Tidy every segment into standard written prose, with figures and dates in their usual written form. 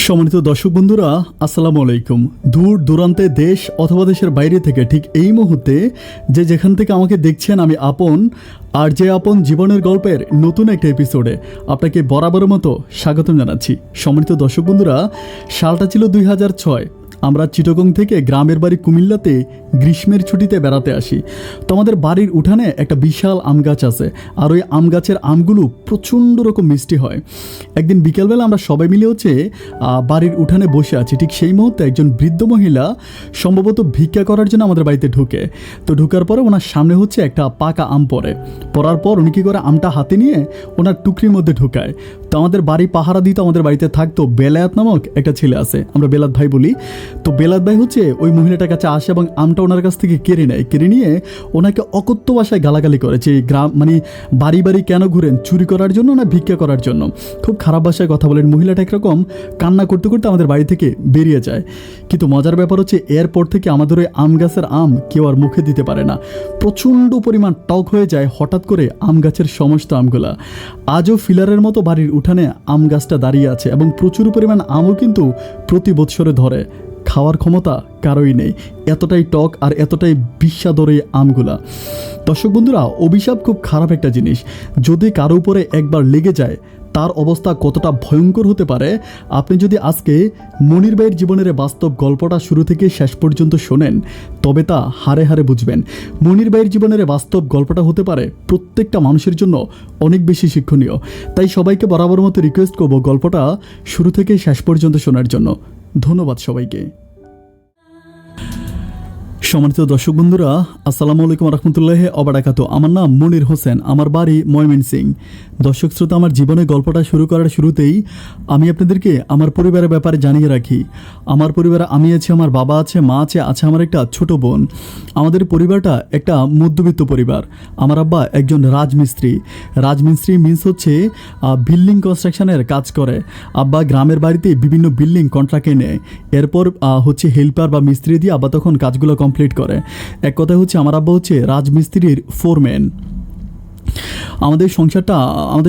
সম্মানিত দর্শক বন্ধুরা, আসসালামু আলাইকুম। দূর দূরান্তে দেশ অথবা দেশের বাইরে থেকে ঠিক এই মুহূর্তে যে যেখান থেকে আমাকে দেখছেন, আমি আপন আর যে আপন জীবনের গল্পের নতুন একটা এপিসোডে আপনাকে বরাবরের মতো স্বাগতম জানাচ্ছি। সম্মানিত দর্শক বন্ধুরা, সালটা ছিল 2006। আমরা চিটাগং থেকে গ্রামের বাড়ি কুমিল্লাতে গ্রীষ্মের ছুটিতে বেড়াতে আসি। তো আমাদের বাড়ির উঠানে একটা বিশাল আম গাছ আছে, আর ওই আম গাছের আমগুলো প্রচণ্ড রকম মিষ্টি হয়। একদিন বিকেলবেলা আমরা সবাই মিলে বাড়ির উঠানে বসে আছি। ঠিক সেই মুহূর্তে একজন বৃদ্ধ মহিলা সম্ভবত ভিক্ষা করার জন্য আমাদের বাড়িতে ঢুকে। তো ঢুকার পরে ওনার সামনে একটা পাকা আম পড়ার পর উনি কী করে আমটা হাতে নিয়ে ওনার টুকরির মধ্যে ঢুকায়। তো আমাদের বাড়ি পাহারা দিতে আমাদের বাড়িতে থাকতো বেলায়েত নামক একটা ছেলে আছে, আমরা বেলাত ভাই বলি। তো বেলাত ভাই ওই মহিলাটার কাছে আসে এবং আমটা ওনার কাছ থেকে কেড়ে নেয়। কেড়ে নিয়ে ওনাকে অকথ্য ভাষায় গালাগালি করে যে বাড়ি বাড়ি কেন ঘুরেন, চুরি করার জন্য না ভিক্ষা করার জন্য। খুব খারাপ ভাষায় কথা বলেন। মহিলাটা একরকম কান্না করতে করতে আমাদের বাড়ি থেকে বেরিয়ে যায়। কিন্তু মজার ব্যাপার এরপর থেকে আমাদের ওই আম গাছের আম কেউ আর মুখে দিতে পারে না। প্রচণ্ড পরিমাণ টক হয়ে যায় হঠাৎ করে আম গাছের সমস্ত আমগুলা। আজও ফিলারের মতো বাড়ির উঠানে আম গাছটা দাঁড়িয়ে আছে এবং প্রচুর পরিমাণ আমও কিন্তু প্রতি বৎসরে ধরে। খাওয়ার ক্ষমতা কারোই নেই, এতটাই টক আর এতটাই বিস্বাদর এই আমগুলা। দর্শক বন্ধুরা, অভিশাপ খুব খারাপ একটা জিনিস। যদি কারো উপরে একবার লেগে যায়, তার অবস্থা কতটা ভয়ঙ্কর হতে পারে আপনি যদি আজকে মনির ভাইয়ের জীবনের বাস্তব গল্পটা শুরু থেকে শেষ পর্যন্ত শোনেন, তবে তা হারে হারে বুঝবেন। মনির ভাইয়ের জীবনের বাস্তব গল্পটা হতে পারে প্রত্যেকটা মানুষের জন্য অনেক বেশি শিক্ষণীয়। তাই সবাইকে বরাবর মতো রিকোয়েস্ট করব গল্পটা শুরু থেকে শেষ পর্যন্ত শোনার জন্য। ধন্যবাদ সবাইকে। সম্মানিত দর্শক বন্ধুরা, আসসালামু আলাইকুম রহমতুল্লাহি ওয়া বারাকাতুহু। আমার নাম মনির হোসেন, আমার বাড়ি ময়মনসিংহ। দর্শক শ্রোতা, আমার জীবনের গল্পটা শুরু করার শুরুতেই আমি আপনাদেরকে আমার পরিবারের ব্যাপারে জানিয়ে রাখি। আমার পরিবারে আমি আছি, আমার বাবা আছে, মা আছে আমার একটা ছোট বোন। আমাদের পরিবারটা একটা মধ্যবিত্ত পরিবার। আমার আব্বা একজন রাজমিস্ত্রি মিন্স বিল্ডিং কনস্ট্রাকশনের কাজ করে। আব্বা গ্রামের বাড়িতে বিভিন্ন বিল্ডিং কন্ট্রাক্টে নেয়, এরপর হেল্পার বা মিস্ত্রি দিয়ে আব্বা তখন কাজগুলো কমপ্লিট করে। এক কথা আমার আব্বা রাজমিস্ত্রির ফোরম্যান। আমাদের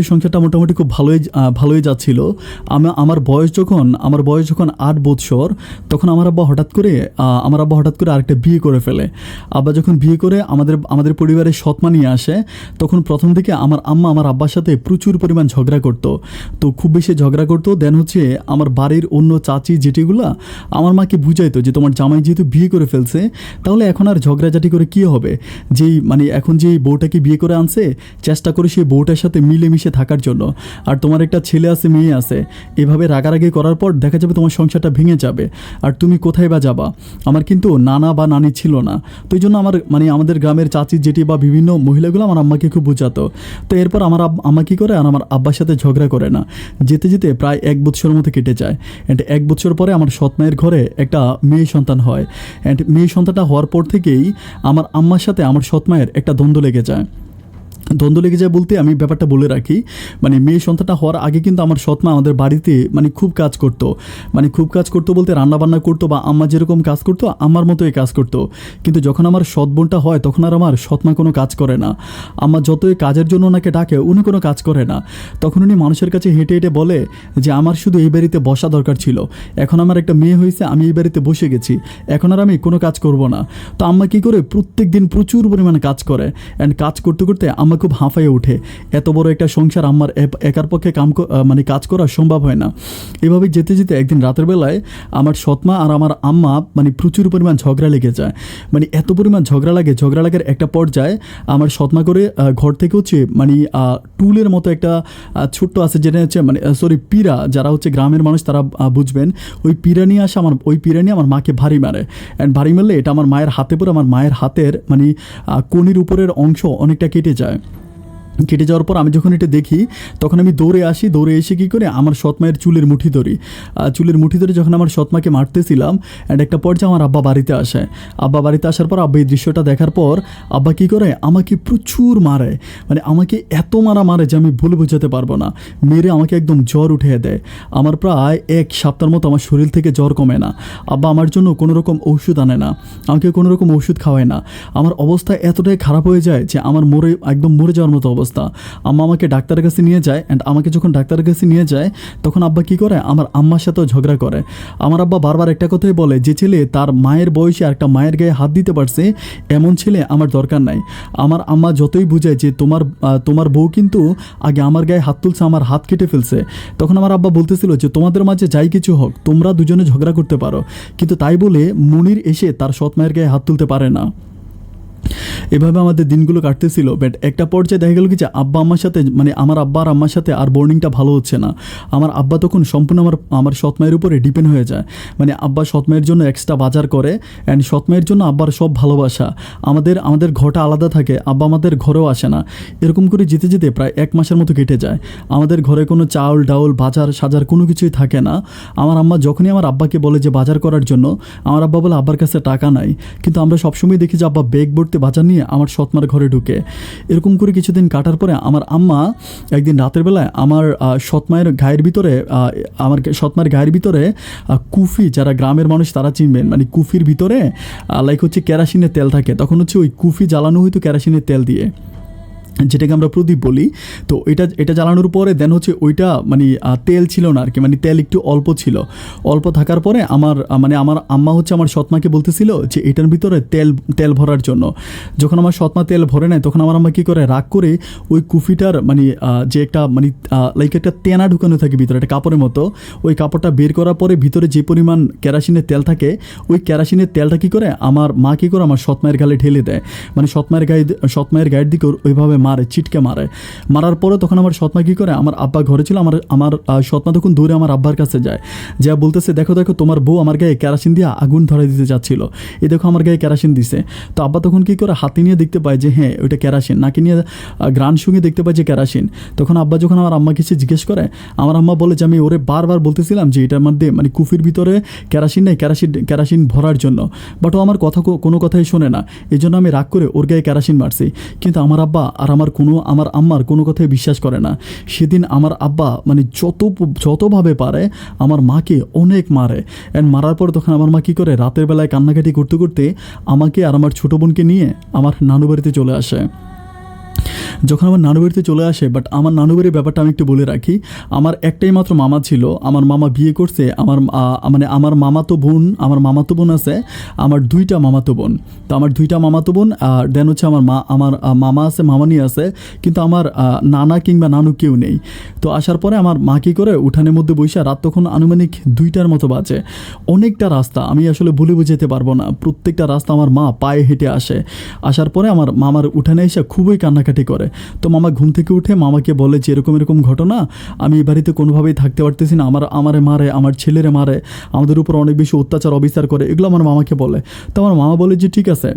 সংসারটা মোটামুটি খুব ভালোই যাচ্ছিল। আমার বয়স যখন 8 বছর, তখন আমার আব্বা হঠাৎ করে আরেকটা বিয়ে করে ফেলে। আব্বা যখন বিয়ে করে আমাদের পরিবারের সৎমা নিয়ে আসে, তখন প্রথম দিকে আমার আম্মা আমার আব্বার সাথে প্রচুর পরিমাণ ঝগড়া করতো। তো খুব বেশি ঝগড়া করতো। দেন আমার বাড়ির অন্য চাচি জেঠিগুলা আমার মাকে বুঝাইতো যে তোমার জামাই যেহেতু বিয়ে করে ফেলছে, তাহলে এখন আর ঝগড়াঝাটি করে কী হবে। এখন যে বউটাকে বিয়ে করে আনছে, চেষ্টা করে সেই বউটার সাথে মিলেমিশে থাকার জন্য। আর তোমার একটা ছেলে আছে, মেয়ে আছে, এভাবে রাগারাগি করার পর দেখা যাবে তোমার সংসারটা ভেঙে যাবে, আর তুমি কোথায় বা যাবা। আমার কিন্তু নানা বা নানি ছিল না, তো এই জন্য আমাদের গ্রামের চাচি জেঠি বা বিভিন্ন মহিলাগুলো আমার আম্মাকে খুব বোঝাতো। তো এরপর আমার আম্মা কী করে, আর আমার আব্বার সাথে ঝগড়া করে না। যেতে যেতে প্রায় 1 বছরের মতো কেটে যায়। অ্যান্ড 1 বছর পরে আমার সৎমায়ের ঘরে একটা মেয়ে সন্তান হয়। অ্যান্ড মেয়ে সন্তানটা হওয়ার পর থেকেই আমার আম্মার সাথে আমার সৎমায়ের একটা দ্বন্দ্ব লেগে যায় বলতে আমি ব্যাপারটা বলে রাখি। মেয়ে সন্তানটা হওয়ার আগে কিন্তু আমার সৎমা আমাদের বাড়িতে খুব কাজ করতো বলতে রান্নাবান্না করতো, বা আম্মা যেরকম কাজ করতো আমার মতোই কাজ করতো। কিন্তু যখন আমার সৎ বোনটা হয়, তখন আর আমার সৎমা কোনো কাজ করে না। আম্মা যতই কাজের জন্য ওনাকে ডাকে, উনি কোনো কাজ করে না। তখন উনি মানুষের কাছে হেঁটে হেঁটে বলে যে আমার শুধু এই বাড়িতে বসা দরকার ছিল, এখন আমার একটা মেয়ে হয়েছে, আমি এই বাড়িতে বসে গেছি, এখন আর আমি কোনো কাজ করব না। তো আম্মা কী করে, প্রত্যেক দিন প্রচুর পরিমাণে কাজ করে। অ্যান্ড কাজ করতে করতে আম্মা খুব হাঁফাইয়ে ওঠে। এত বড় একটা সংসার আমার একার পক্ষে কাজ করা সম্ভব হয় না। এভাবে যেতে যেতে একদিন রাতের বেলায় আমার সৎমা আর আমার আম্মা প্রচুর পরিমাণ ঝগড়া লেগে যায়। এত পরিমাণ ঝগড়া লাগার একটা পর্যায়ে আমার সৎমা করে ঘর থেকে টুলের মতো একটা ছোট্ট আছে, যেটা পিঁড়া, যারা গ্রামের মানুষ তারা বুঝবেন, ওই পিঁড়া নিয়ে আসে। ওই পিঁড়া নিয়ে আমার মাকে ভারী মারে। অ্যান্ড ভারী মারলে এটা আমার মায়ের হাতে পড়ে আমার মায়ের হাতের কনির উপরের অংশ অনেকটা কেটে যায়। কেটে যাওয়ার পর আমি যখন এটা দেখি, তখন আমি দৌড়ে এসে কী করে আমার সৎমায়ের চুলের মুঠি ধরি যখন আমার সৎমাকে মারতেছিলাম। অ্যান্ড একটা পর্যায়ে আমার আব্বা বাড়িতে আসার পর আব্বা এই দৃশ্যটা দেখার পর আব্বা কী করে, আমাকে প্রচুর মারে। আমাকে এত মারে যে আমি বলে বোঝাতে পারবো না। মেরে আমাকে একদম জ্বর উঠিয়ে দেয়। আমার প্রায় 1 সপ্তাহের মতো আমার শরীর থেকে জ্বর কমে না। আব্বা আমার জন্য কোনো রকম ওষুধ আনে না, আমাকে কোনো রকম ওষুধ খাওয়ায় না। আমার অবস্থা এতটাই খারাপ হয়ে যায় যে আমার একদম মরে যাওয়ার মতো অবস্থা। অবস্থা। আম্মা আমাকে ডাক্তারের কাছে নিয়ে যায়, অ্যান্ড আমাকে যখন ডাক্তারের কাছে নিয়ে যায় তখন আব্বা কী করে, আমার আম্মার সাথেও ঝগড়া করে। আমার আব্বা বারবার একটা কথাই বলে, যে ছেলে তার মায়ের বয়সে একটা মায়ের গায়ে হাত দিতে পারছে এমন ছেলে আমার দরকার নাই। আমার আম্মা যতই বুঝায় যে তোমার বউ কিন্তু আগে আমার গায়ে হাত তুলছে, আমার হাত কেটে ফেলছে, তখন আমার আব্বা বলতেছিল যে তোমাদের মাঝে যাই কিছু হোক তোমরা দুজনে ঝগড়া করতে পারো, কিন্তু তাই বলে মনির এসে তার সৎ মায়ের গায়ে হাত তুলতে পারে না। এভাবে আমাদের দিনগুলো কাটতেছিল। বাট একটা পর্যায়ে দেখা গেল কি যে আব্বা আম্মার সাথে, মানে আমার আব্বা আর আম্মার সাথে আর বর্নিংটা ভালো হচ্ছে না। আমার আব্বা তখন সম্পূর্ণ আমার সৎ মায়ের উপরে ডিপেন্ড হয়ে যায়। মানে আব্বা সৎ মায়ের জন্য এক্সট্রা বাজার করে, অ্যান্ড সৎ মায়ের জন্য আব্বার সব ভালোবাসা। আমাদের ঘরটা আলাদা থাকে, আব্বা আমাদের ঘরেও আসে না। এরকম করে যেতে যেতে প্রায় 1 মাসের মতো কেটে যায়। আমাদের ঘরে কোনো চাউল ডাউল বাজার সাজার কোনো কিছুই থাকে না। আমার আম্মা যখনই আমার আব্বাকে বলে যে বাজার করার জন্য, আমার আব্বা বলে আব্বার কাছে টাকা নাই। কিন্তু আমরা সবসময় দেখি যে আব্বা ব্যাগ ভর্তি বাজার নিয়ে আমার সৎমার ঘরে ঢুকে। এরকম করে কিছুদিন কাটার পরে আমার আম্মা একদিন রাতের বেলায় আমার সৎমায়ের গায়ের ভিতরে, আমার সৎমার গায়ের ভিতরে কুফি, যারা গ্রামের মানুষ তারা চিনবেন, মানে কুফির ভিতরে লাইক হচ্ছে কেরাসিনের তেল থাকে, তখন হচ্ছে ওই কুফি জ্বালানো হইতো কেরাসিনের তেল দিয়ে, যেটাকে আমরা প্রদীপ বলি। তো এটা জ্বালানোর পরে দেন হচ্ছে ওইটা মানে তেল ছিল না আর কি, মানে তেল একটু অল্প ছিল। অল্প থাকার পরে আমার আম্মা হচ্ছে আমার সৎমাকে বলতেছিল যে এটার ভিতরে তেল ভরার জন্য। যখন আমার সৎমা তেল ভরে নেয় তখন আমার আম্মা কী করে, রাগ করে ওই কুফিটার মানে যে একটা মানে লাইক একটা তেনা ঢুকানো থাকে ভিতরে একটা কাপড়ের মতো, ওই কাপড়টা বের করার পরে ভিতরে যে পরিমাণ কেরাসিনের তেল থাকে, ওই কেরাসিনের তেলটা কী করে আমার মা কী করে আমার সৎমায়ের গালে ঢেলে দেয়। মানে সৎমায়ের গায়ের দিকে ওইভাবে মারে, চিটকে মারার পরে তখন আমার সৎমা কী করে, আমার আব্বা ঘরে ছিল, আমার সৎমা তখন দৌড়ে আমার আব্বার কাছে যায়, যা বলতেছে দেখো তোমার বউ আমার গায়ে কেরাসিন দিয়ে আগুন ধরাই দিতে যাচ্ছিল, এই দেখো আমার গায়ে কেরাসিন দিছে। তো আব্বা তখন কী করে, হাতে নিয়ে দেখতে পায় যে হ্যাঁ ওইটা কেরাসিন, নাকি নিয়ে গ্রান শুঙে দেখতে পায় যে কেরাসিন। তখন আব্বা যখন আমার আম্মাকে এসে জিজ্ঞেস করে, আমার আম্মা বলে যে আমি ওরে বারবার বলতেছিলাম যে এটার মধ্যে মানে কুফির ভিতরে কেরাসিন নেই, কেরাসিন ভরার জন্য, বাট ও আমার কোনো কথাই শোনে না। এই জন্য আমি রাগ করে ওর গায়ে কেরাসিন মারছি। কিন্তু আমার আব্বা আর আমার আম্মার কোনো কথাই বিশ্বাস করে না। সেদিন আমার আব্বা মানে যতভাবে পারে আমার মাকে অনেক মারে, অ্যান্ড মারার পর তখন আমার মা কী করে, রাতের বেলায় কান্নাকাটি করতে করতে আমাকে আর আমার ছোটো বোনকে নিয়ে আমার নানু বাড়িতে চলে আসে। যখন আমার নানু বাড়িতে চলে আসে, বাট আমার নানু বাড়ির ব্যাপারটা আমি একটু বলে রাখি। আমার একটাই মাত্র মামা ছিল, আমার মামা বিয়ে করছে। আমার মামাতো বোন আছে, আমার 2টা মামাতো বোন। তো আমার 2টা মামাতো বোন, আর দেন হচ্ছে আমার মামা আছে, মামানি আছে, কিন্তু আমার নানা কিংবা নানু কেউ নেই। তো আসার পরে আমার মা কী করে, উঠানের মধ্যে বসে, রাত তখন আনুমানিক 2টার মতো বাজে, অনেকটা রাস্তা আমি আসলে বলে বুঝাতে পারবো না, প্রত্যেকটা রাস্তা আমার মা পায়ে হেঁটে আসে। আসার পরে আমার মামার উঠানে এসে খুবই কান্নাকাটি করে। তো মামা ঘুম থেকে উঠে মামাকে বলে যে এরকম ঘটনা, আমি এই বাড়িতে কোনোভাবেই থাকতে পারতেছি না, আমারে মারে, আমার ছেলেরে মারে, আমাদের উপর অনেক বেশি অত্যাচার অবিচার করে, এগুলো আমার মামাকে বলে। তো আমার মামা বলে যে ঠিক আছে,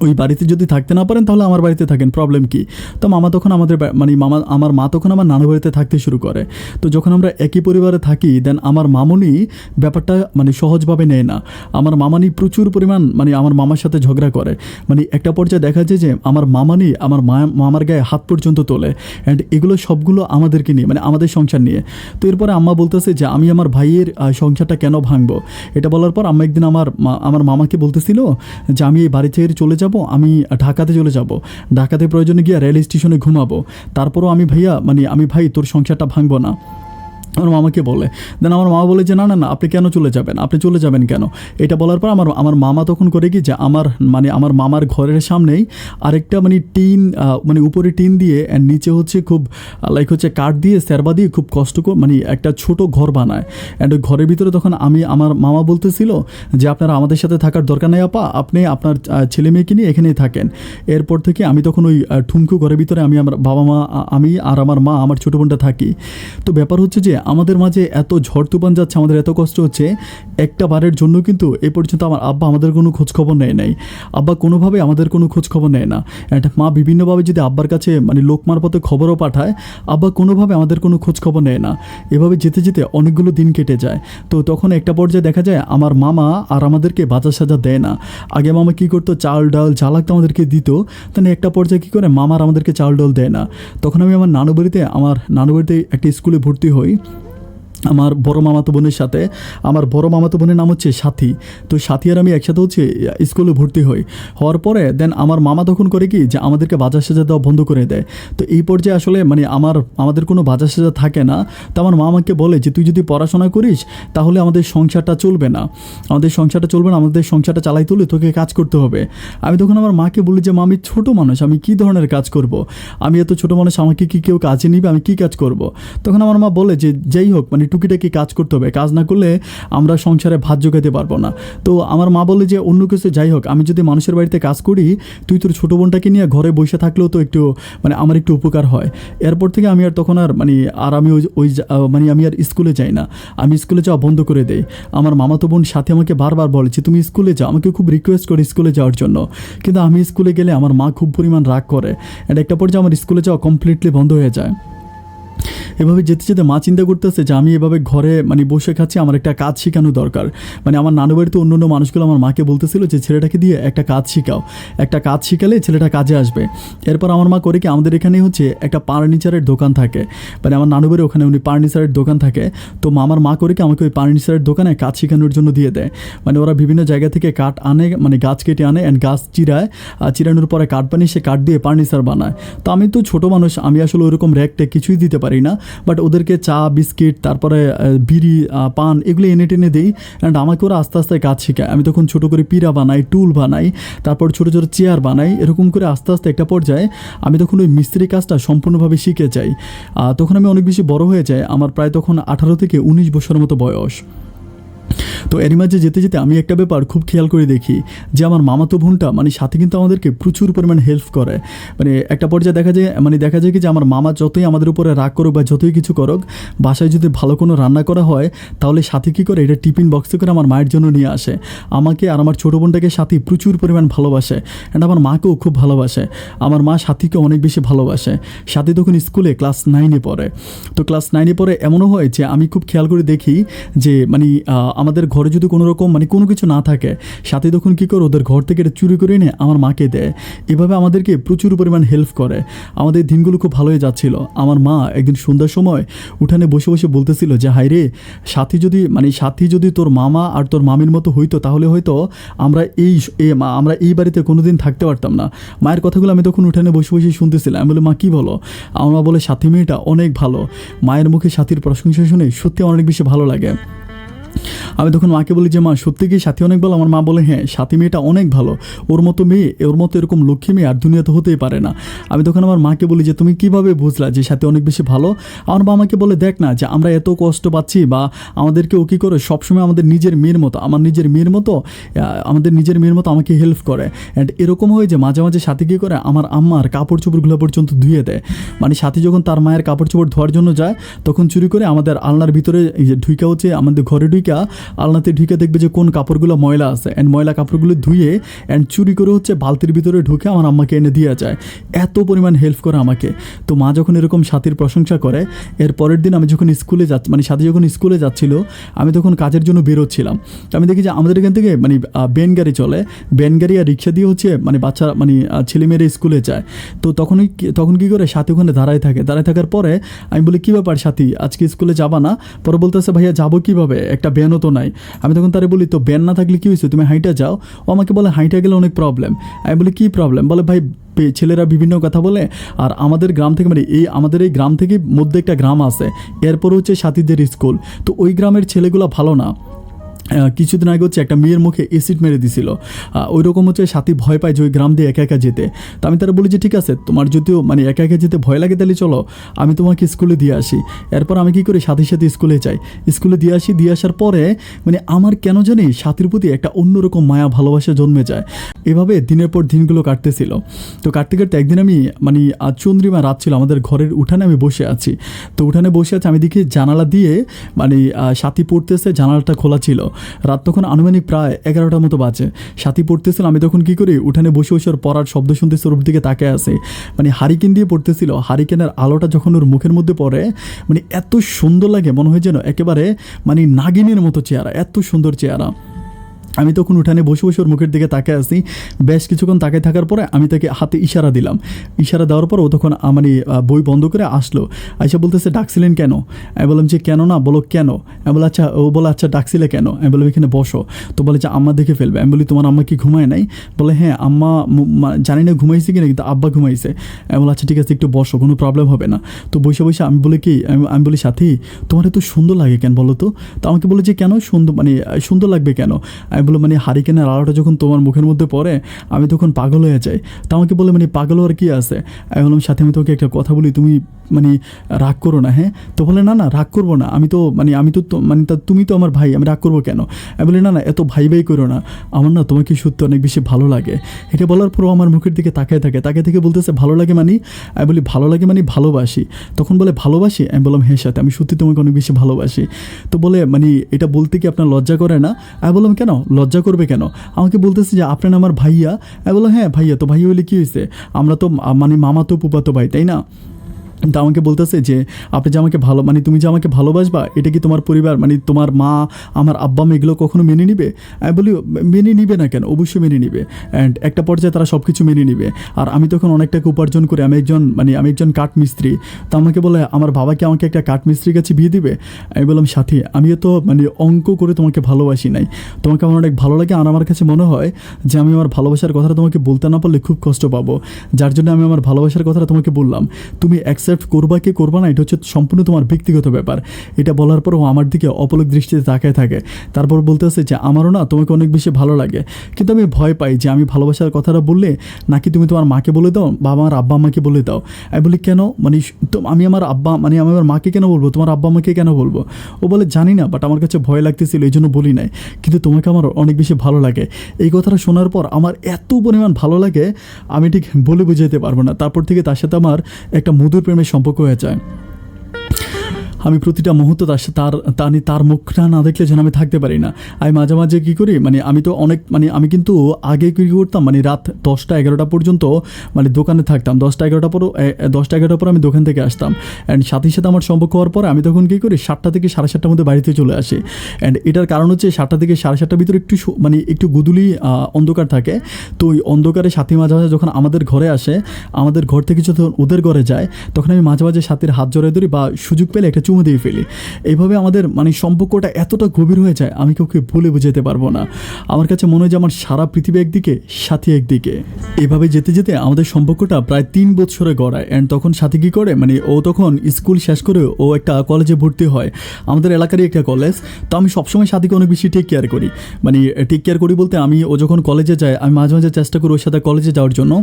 ওই বাড়িতে যদি থাকতে না পারেন তাহলে আমার বাড়িতে থাকেন, প্রবলেম কি। তো মামা তখন আমার মা তখন আমার নানু বাড়িতে থাকতে শুরু করে। তো যখন আমরা একই পরিবারে থাকি, দেন আমার মামনি ব্যাপারটা মানে সহজভাবে নেয় না। আমার মামানি প্রচুর পরিমাণ মানে আমার মামার সাথে ঝগড়া করে। মানে একটা পর্যায়ে দেখা যায় যে আমার মামানি আমার মামার গায়ে হাত পর্যন্ত তোলে, অ্যান্ড এগুলো সবগুলো আমাদেরকে নিয়ে, মানে আমাদের সংসার নিয়ে। তো এরপরে আম্মা বলতেছে যে আমি আমার ভাইয়ের সংসারটা কেন ভাঙবো। এটা বলার পর আম্মা একদিন আমার মামাকে বলতেছিল যে আমি এই বাড়ি ছেড়ে চলে যাব, আমি ঢাকাতে চলে যাব, ঢাকাতে প্রয়োজনে গিয়ে রেল স্টেশনে ঘুমাবো, তারপরও আমি ভাই তোর সংসারটা ভাঙবো না, আমার মামাকে বলে। দেন আমার মামা বলে যে না আপনি কেন চলে যাবেন, আপনি চলে যাবেন কেন। এটা বলার পর আমার মামা তখন করে কি যে আমার মামার ঘরের সামনেই আরেকটা মানে টিন, মানে উপরে টিন দিয়ে অ্যান্ড নিচে হচ্ছে খুব লাইক হচ্ছে কাঠ দিয়ে সেরবা দিয়ে খুব কষ্ট করে মানে একটা ছোট ঘর বানায়। অ্যান্ড ওই ঘরের ভিতরে তখন আমার মামা বলতেছিল যে আপনারা আমাদের সাথে থাকার দরকার নেই আপা, আপনি আপনার ছেলে মেয়েকে নিয়ে এখানেই থাকেন। এরপর থেকে আমি তখন ওই ঠুমকু ঘরের ভিতরে আমার বাবা মা, আমি আর আমার মা, আমার ছোটো বোনটা থাকি। তো ব্যাপার হচ্ছে যে আমাদের মাঝে এত ঝড় তুফান যাচ্ছে, আমাদের এত কষ্ট হচ্ছে, একটা বারের জন্য কিন্তু এ পর্যন্ত আমার আব্বা আমাদের কোনো খোঁজখবর নেয় নাই। আব্বা কোনোভাবে আমাদের কোনো খোঁজখবর নেয় না। একটা মা বিভিন্নভাবে যদি আব্বার কাছে মানে লোক মারফতে খবরও পাঠায়, আব্বা কোনোভাবে আমাদের কোনো খোঁজখবর নেয় না। এভাবে যেতে যেতে অনেকগুলো দিন কেটে যায়। তো তখন একটা পর্যায়ে দেখা যায় আমার মামা আর আমাদেরকে বাজার সাজা দেয় না। আগে মামা কী করতো, চাল ডাল যা লাগতো আমাদেরকে দিত। তাহলে একটা পর্যায়ে কী করে মামার আমাদেরকে চাল ডাল দেয় না। তখন আমি আমার নানু বাড়িতে একটা স্কুলে ভর্তি হই। আমার বড় মামাতো বোনের সাথে। আমার বড় মামাতো বোনের নাম হচ্ছে সাথী। তো সাথী আর আমি একসাথে হচ্ছে স্কুলে ভর্তি হই। হওয়ার পরে দেন আমার মামা তখন করে কি যে আমাদেরকে বাজার সাজা দেওয়া বন্ধ করে দেয়। তো এই পর্যায়ে আসলে মানে আমাদের কোনো বাজার সাজা থাকে না। তো আমার মা আমাকে বলে যে তুই যদি পড়াশোনা করিস তাহলে আমাদের সংসারটা চলবে না, আমাদের সংসারটা চালাই তুলে তোকে কাজ করতে হবে। আমি তখন আমার মাকে বলি যে মা, আমি ছোটো মানুষ, আমি কী ধরনের কাজ করব? আমি এত ছোটো মানুষ, আমাকে কি কেউ কাজে নিবে? আমি কী কাজ করব? তখন আমার মা বলে যে যাই হোক, মানে টুকিটাকি কাজ করতে হবে, কাজ না করলে আমরা সংসারে ভাত জোগাতে পারবো না। তো আমার মা বলে যে অন্য কিছু যাই হোক, আমি যদি মানুষের বাড়িতে কাজ করি, তুই তোর ছোটো বোনটাকে নিয়ে ঘরে বসে থাকলেও তো একটু মানে আমার একটু উপকার হয়। এরপর থেকে আমি আর তখন আর আমি আমি আর স্কুলে যাই না, আমি স্কুলে যাওয়া বন্ধ করে দেই। আমার মামাতো বোন সাথে আমাকে বারবার বলে যে তুমি স্কুলে যাও, আমাকে খুব রিকোয়েস্ট করে স্কুলে যাওয়ার জন্য, কিন্তু আমি স্কুলে গেলে আমার মা খুব পরিমাণ রাগ করে। অ্যান্ড একটা পর্যায়ে আমার স্কুলে যাওয়া কমপ্লিটলি বন্ধ হয়ে যায়। এভাবে যেতে যেতে মা চিন্তা করতেছে যে আমি এভাবে ঘরে বসে খাচ্ছি, আমার একটা কাজ শেখানো দরকার। আমার নানু বাড়িতে অন্য অন্য মানুষগুলো আমার মাকে বলতেছিল যে ছেলেটাকে দিয়ে একটা কাজ শেখাও, একটা কাজ শেখালে ছেলেটা কাজে আসবে। এরপর আমার মা করে কি, আমাদের এখানে হচ্ছে একটা ফার্নিচারের দোকান থাকে, আমার নানু বাড়ির ওখানে উনি ফার্নিচারের দোকান থাকে। তো আমার মা করে কি আমাকে ওই ফার্নিচারের দোকানে কাজ শেখানোর জন্য দিয়ে দেয়। ওরা বিভিন্ন জায়গা থেকে কাঠ আনে, গাছ কেটে আনে অ্যান্ড গাছ চিরায়, চিরানোর পরে কাঠ বানিয়ে সে কাঠ দিয়ে ফার্নিচার বানায়। তো আমি তো ছোটো মানুষ, আমি আসলে ওইরকম র্যাকটে কিছুই দিতে পারি না, বাট ওদেরকে চা বিস্কিট তারপরে বিড়ি পান এগুলো এনে টেনে দিই। অ্যান্ড আমাকে ওরা আস্তে আস্তে কাজ শেখায়। আমি তখন ছোটো করে পিড়া বানাই, টুল বানাই, তারপর ছোটো ছোটো চেয়ার বানাই। এরকম করে আস্তে আস্তে একটা পর্যায়ে আমি তখন ওই মিস্ত্রি কাজটা সম্পূর্ণভাবে শিখে যাই। তখন আমি অনেক বেশি বড় হয়ে যাই, আমার প্রায় তখন 18 থেকে 19 বছরের মতো বয়স। তো এরই মাঝে যেতে যেতে আমি একটা ব্যাপার খুব খেয়াল করে দেখি যে আমার মামাতো বোনটা সাথে কিন্তু আমাদেরকে প্রচুর পরিমাণে হেল্প করে। একটা পর্যায়ে দেখা যায় কি যে আমার মামা যতই আমাদের উপরে রাগ করুক বা যতই কিছু করুক, বাসায় যদি ভালো কোনো রান্না করা হয় তাহলে সাথী কী করে, এটা টিফিন বক্সে করে আমার মায়ের জন্য নিয়ে আসে। আমাকে আর আমার ছোটো বোনটাকে সাথী প্রচুর পরিমাণ ভালোবাসে, অ্যান্ড আমার মাকেও খুব ভালোবাসে। আমার মা সাথীকে অনেক বেশি ভালোবাসে। সাথী তখন স্কুলে ক্লাস 9-এ পড়ে। তো ক্লাস 9-এ পড়ে এমনও হয় যে আমি খুব খেয়াল করে দেখি যে আমাদের ঘরে যদি কোনো রকম কোনো কিছু না থাকে, সাথে তখন কী করে ওদের ঘর থেকে এটা চুরি করে এনে আমার মাকে দেয়। এভাবে আমাদেরকে প্রচুর পরিমাণ হেল্প করে। আমাদের দিনগুলো খুব ভালোই যাচ্ছিল। আমার মা একদিন সন্ধ্যার সময় উঠানে বসে বসে বলতেছিল যে হাই রে, সাথী যদি তোর মামা আর তোর মামির মতো হইতো তাহলে হয়তো আমরা এই বাড়িতে কোনো দিন থাকতে পারতাম না। মায়ের কথাগুলো আমি তখন উঠানে বসে বসে শুনতেছিলাম। আমি বলি মা কী বলো? আমার মা বলে সাথী মেয়েটা অনেক ভালো। মায়ের মুখে সাথীর প্রশংসা শুনে সত্যি অনেক বেশি ভালো লাগে। আমি তখন মাকে বলি যে মা সত্যি কি সাথী অনেক ভালো? আমার মা বলে হ্যাঁ, সাথী মেয়েটা অনেক ভালো, ওর মতো এরকম লক্ষ্মী মেয়ে আর দুনিয়াতে হতেই পারে না। আমি তখন আমার মাকে বলি যে তুমি কিভাবে বুঝলা যে সাথী অনেক বেশি ভালো? আমার মা আমাকে বলে দেখ না, যে আমরা এত কষ্ট পাচ্ছি বা আমাদেরকে ও কী করে সবসময় আমাদের নিজের মেয়ের মতো আমাকে হেল্প করে। অ্যান্ড এরকম হয় যে মাঝে মাঝে সাথী কী করে, আমার আম্মার কাপড় চোপড়গুলো পর্যন্ত ধুয়ে দেয়। সাথী যখন তার মায়ের কাপড় চোপড় ধোয়ার জন্য যায় তখন চুরি করে আমাদের আলনার ভিতরে ঢুইকা হচ্ছে, আমাদের ঘরে ঢুইকা আলনাতে ঢুকে দেখবে যে কোন কাপড়গুলো ময়লা আছে, অ্যান্ড ময়লা কাপড়গুলো ধুয়ে অ্যান্ড চুরি করে হচ্ছে বালতির ভিতরে ঢুকে আমার আম্মাকে এনে দিয়ে যায়। এত পরিমাণ হেল্প করে আমাকে। তো মা যখন এরকম সাথীর প্রশংসা করে, এর পরের দিন আমি যখন স্কুলে যাচ্ছি, সাথী যখন স্কুলে যাচ্ছিল, আমি তখন কাজের জন্য বেরোচ্ছিলাম। আমি দেখি যে আমাদের এখান থেকে ভ্যান গাড়ি চলে, ভ্যান গাড়ি আর রিক্সা দিয়ে হচ্ছে বাচ্চা ছেলেমেয়েরা স্কুলে যায়। তো তখন কী করে, সাথী ওখানে দাঁড়ায় থাকার পরে আমি বলি কী ব্যাপার সাথী, আজকে স্কুলে যাবা না? পরে বলতেছে ভাইয়া যাবো কীভাবে, একটা ভ্যানও তো নাই। আমি তখন তারে বলি তো ভ্যান না থাকলে কী হয়েছে, তুমি হাইটা যাও। ও আমাকে বলে হাইটা গেলে অনেক প্রবলেম। আমি বলি কী প্রবলেম? বলে ভাই ছেলেরা বিভিন্ন কথা বলে, আর আমাদের গ্রাম থেকে আমাদের এই গ্রাম থেকে মধ্যে একটা গ্রাম আছে, এরপর হচ্ছে সাথীদের স্কুল। তো ওই গ্রামের ছেলেগুলো ভালো না। কিছুদিন আগে হচ্ছে একটা মেয়ের মুখে অ্যাসিড মেরে দিছিল। ওই রকম হচ্ছে সাথী ভয় পায় যে ওই গ্রাম দিয়ে একা একা যেতে। তো আমি তারা বলি যে ঠিক আছে, তোমার যদিও একা একা যেতে ভয় লাগে তাহলে চলো আমি তোমাকে স্কুলে দিয়ে আসি। এরপর আমি কী করি, সাথীর সাথে স্কুলে যাই। স্কুলে দিয়ে আসার পরে আমার কেন জানি সাথীর প্রতি একটা অন্যরকম মায়া ভালোবাসা জন্মে যায়। এভাবে দিনের পর দিনগুলো কাটতেছিল। তো কাটতে একদিন আমি চন্দ্রিমা রাত ছিল, আমাদের ঘরের উঠানে আমি বসে আছি। তো উঠানে বসে আছি, আমি দেখি জানালা দিয়ে সাথী পড়তেছে, জানালাটা খোলা ছিল। রাত তখন আনুমানিক প্রায় 11টার মতো বাজে। সাথী পড়তেছিল। আমি তখন কী করি, উঠানে বসে বসে ওর পড়ার শব্দ শুনতেছি, ওর দিকে তাকায় আছে। হারিকেন দিয়ে পড়তেছিল। হারিকেনের আলোটা যখন ওর মুখের মধ্যে পড়ে, এত সুন্দর লাগে, মনে হয় যেন একেবারে নাগিনের মতো চেহারা, এত সুন্দর চেহারা। আমি তখন উঠানে বসে বসে ওর মুখের দিকে তাকিয়ে আসি। বেশ কিছুক্ষণ তাকিয়ে থাকার পরে আমি তাকে হাতে ইশারা দিলাম। ইশারা দেওয়ার পর ও তখন মানে বই বন্ধ করে আসলো। আইসা বলতেছে ডাকছিলেন কেন? আমি বললাম যে কেন না, বলো কেন? আমি বলে আচ্ছা, ও বলে আচ্ছা ডাকছিলে কেন? আমি বললাম এখানে বসো। তো বলে যে আম্মা দেখে ফেলবে। আমি বলি তোমার আম্মা কি ঘুমায় নাই? বলে হ্যাঁ আম্মা জানি না ঘুমাইছে কিনা, কিন্তু আব্বা ঘুমাইছে। আমি বলে আচ্ছা ঠিক আছে একটু বসো, কোনো প্রবলেম হবে না। তো বসে বসে আমি বলি কি, আমি বলি সাথী তোমার এত সুন্দর লাগে কেন বলো তো? তো আমাকে বলে যে কেন সুন্দর, মানে সুন্দর লাগবে কেন? আমি বললাম মানে হারিকেনের আলোটা যখন তোমার মুখের মধ্যে পড়ে আমি তখন পাগল হয়ে যাই। তা আমাকে বলে মানে পাগল হওয়ার কী আছে? আমি বললাম সাথে আমি তোকে একটা কথা বলি, তুমি মানে রাগ করো না, হ্যাঁ? তো বলে না না রাগ করবো না, আমি তো মানে তুমি তো আমার ভাই, আমি রাগ করবো কেন? আমি বলি না না এত ভাই ভাই করো না, আমার না তোমাকে সত্যি অনেক বেশি ভালো লাগে। এটা বলার পরও আমার মুখের দিকে তাকিয়ে থেকে বলতেছে ভালো লাগে মানে? আমি বলি ভালো লাগে মানে ভালোবাসি। তখন বলে ভালোবাসি? আমি বললাম হ্যাঁ সাথে আমি সত্যি তোমাকে অনেক বেশি ভালোবাসি। তো বলে মানে এটা বলতে কি আপনার লজ্জা করে না? আমি বললাম কেন লজ্জা করবে কেন? আমাকে বলতেছে যে আপনার আমার ভাইয়া। আমি বললাম হ্যাঁ ভাইয়া। তো ভাইয়া হলে কী হয়েছে, আমরা তো মানে মামা তো ফুফাতো ভাই, তাই না? তা আমাকে বলতেছে যে আপনি যে আমাকে ভালো, মানে তুমি যে আমাকে ভালোবাসবা এটা কি তোমার পরিবার, মানে তোমার মা, আমার আব্বা মা এগুলো কখনো মেনে নিবে? আমি বলি মেনে নিবে না কেন, অবশ্যই মেনে নিবে। অ্যান্ড একটা পর্যায়ে তারা সব কিছু মেনে নিবে। আর আমি তখন অনেক টাকা উপার্জন করে আমি একজন কাঠমিস্ত্রি। তা আমাকে বলে আমার বাবাকে আমাকে একটা কাঠমিস্ত্রির কাছে বিয়ে দিবে। আমি বললাম সাথী আমিও তো মানে অঙ্ক করে তোমাকে ভালোবাসি নাই, তোমাকে আমার অনেক ভালো লাগে। আর আমার কাছে মনে হয় যে আমি আমার ভালোবাসার কথাটা তোমাকে বলতে না পারলে খুব কষ্ট পাবো, যার জন্য আমি আমার ভালোবাসার কথাটা তোমাকে বললাম। তুমি অ্যাকসেপ্ট করবা কি করবা না এটা হচ্ছে সম্পূর্ণ তোমার ব্যক্তিগত ব্যাপার। এটা বলার পরও আমার দিকে অপলক দৃষ্টিতে তাকায় থাকে। তারপর বলতেছে যে আমারও না তোমাকে অনেক বেশি ভালো লাগে, কিন্তু আমি ভয় পাই যে আমি ভালোবাসার কথাটা বললে নাকি তুমি তোমার মাকে বলে দাও বা আমার আব্বা আম্মাকে বলে দাও। আমি বলি কেন, মানে তো আমি আমার মাকে কেন বলবো, তোমার আব্বা আম্মাকে কেন বলবো? ও বলে জানি না, বাট আমার কাছে ভয় লাগতেছিল এই জন্য বলি নাই, কিন্তু তোমাকে আমার অনেক বেশি ভালো লাগে। এই কথাটা শোনার পর আমার এত পরিমাণ ভালো লাগে আমি ঠিক বলে বুঝাতে পারবো না। তারপর থেকে তার সাথে আমার একটা মধুর প্রেমের সম্পর্ক হয়ে যায়। আমি প্রতিটা মুহূর্ত তার মুখটা না দেখলে যেন আমি থাকতে পারি না। আমি মাঝে মাঝে কী করি, মানে আমি তো অনেক আমি কিন্তু আগে কী করতাম, মানে রাত 10টা-11টা পর্যন্ত মানে দোকানে থাকতাম। 10টা-11টার পর আমি দোকান থেকে আসতাম। অ্যান্ড সাথে সাথে আমার সম্পর্ক হওয়ার পর আমি তখন কী করি 7টা থেকে 7:30টার মধ্যে বাড়িতে চলে আসি। অ্যান্ড এটার কারণ হচ্ছে 7টা থেকে 7:30টার ভিতরে একটু গুদুলি অন্ধকার থাকে। তো ওই অন্ধকারে সাথী মাঝে মাঝে যখন আমাদের ঘরে আসে, আমাদের ঘর থেকে যখন ওদের ঘরে যায়, তখন আমি মাঝে মাঝে সাথীর হাত জড়াই ধরি বা সুযোগ পেলে একটা চুমু দিয়ে ফেলি। এইভাবে আমাদের মানে সম্পর্কটা এতটা গভীর হয়ে যায় আমি কাউকে ভুলে বুঝাতে পারবো না। আমার কাছে মনে হয় যে আমার সারা পৃথিবী একদিকে, সাথী একদিকে। এভাবে যেতে যেতে আমাদের সম্পর্কটা প্রায় 3 বছরে গড়ায়। অ্যান্ড তখন সাথী কী করে, মানে ও তখন স্কুল শেষ করে ও একটা কলেজে ভর্তি হয়, আমাদের এলাকারই একটা কলেজ। তো আমি সবসময় সাথীকে অনেক বেশি টেক কেয়ার করি। মানে টেক কেয়ার করি বলতে ও যখন কলেজে যায় আমি মাঝে মাঝে চেষ্টা করি ওর সাথে কলেজে যাওয়ার জন্য।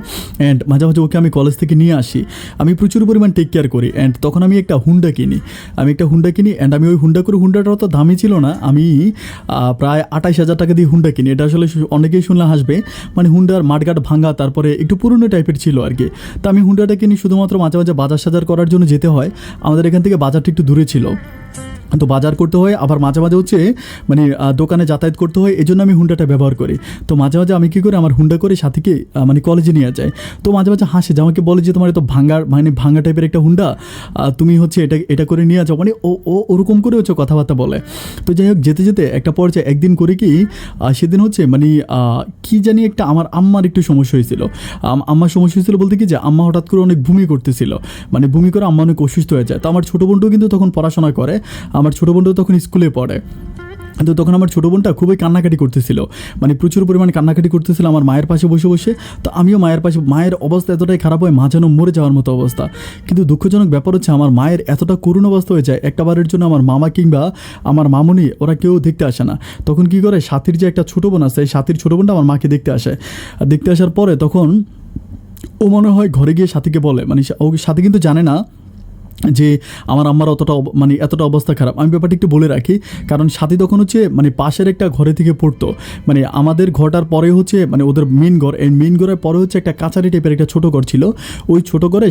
অ্যান্ড মাঝে মাঝে ওকে আমি কলেজ থেকে নিয়ে আসি। আমি প্রচুর পরিমাণ টেক কেয়ার করি। অ্যান্ড তখন আমি একটা হুন্ডা কিনি। অ্যান্ড আমি ওই হুন্ডাটা অত দামি ছিল না। আমি প্রায় 28,000 টাকা দিয়ে হুন্ডা কিনি। এটা আসলে অনেকেই শুনলে হাসবে, মানে হুন্ডার মাঠঘাট ভাঙা, তারপরে একটু পুরনো টাইপের ছিল আর কি। তো আমি হুন্ডাটা কিনি শুধুমাত্র মাঝে মাঝে বাজার সাজার করার জন্য যেতে হয়। আমাদের এখান থেকে বাজারটা একটু দূরে ছিল, তো বাজার করতে হয়, আবার মাঝে মাঝে হচ্ছে মানে দোকানে যাতায়াত করতে হয়, এই জন্য আমি হুন্ডাটা ব্যবহার করি। তো মাঝে মাঝে আমি কী করি আমার হুন্ডা করে সাথীকে মানে কলেজে নিয়ে যাই। তো মাঝে মাঝে হাসে যে আমাকে বলে যে তোমার এত ভাঙা টাইপের একটা হুন্ডা, তুমি হচ্ছে এটা করে নিয়ে যাও, মানে ও ওরকম করে হচ্ছে কথাবার্তা বলে। তো যাই হোক যেতে যেতে একটা পর্যায়ে একদিন করে কি সেদিন হচ্ছে মানে কী জানি একটা আমার আম্মার একটু সমস্যা হয়েছিল। আম্মার সমস্যা হয়েছিল বলতে কি যে আম্মা হঠাৎ করে অনেক বমি করতেছিল, মানে বমি করে আম্মা অনেক অসুস্থ হয়ে যায়। তো আমার ছোটো বোনটাও কিন্তু তখন পড়াশোনা করে, আমার ছোটো বোনটাও তখন স্কুলে পড়ে। তো তখন আমার ছোটো বোনটা খুবই কান্নাকাটি করতেছিল, মানে প্রচুর পরিমাণে কান্নাকাটি করতেছিল আমার মায়ের পাশে বসে বসে। তো আমিও মায়ের অবস্থা এতটাই খারাপ হয় মা যেন মরে যাওয়ার মতো অবস্থা। কিন্তু দুঃখজনক ব্যাপার হচ্ছে আমার মায়ের এতটা করুণ অবস্থা হয়ে যায় একটাবারের জন্য আমার মামা কিংবা আমার মামুনি ওরা কেউ দেখতে আসে না। তখন কী করে সাথীর যে একটা ছোটো বোন আছে, সাথীর ছোটো বোনটা আমার মাকে দেখতে আসে। আর দেখতে আসার পরে তখন ও মনে হয় ঘরে গিয়ে সাথীকে বলে, মানে ও সাথী কিন্তু জানে না যে আমার আম্মার এতটা অবস্থা খারাপ। আমি ব্যাপারটা একটু বলে রাখি, কারণ সাথী তখন হচ্ছে মানে পাশের একটা ঘরে থেকে পড়তো, মানে আমাদের ঘরটার পরে হচ্ছে মানে ওদের মেন ঘর, এই মেন ঘরের পরে হচ্ছে একটা কাছারি টাইপের একটা ছোটো ঘর ছিল। ওই ছোটো ঘরে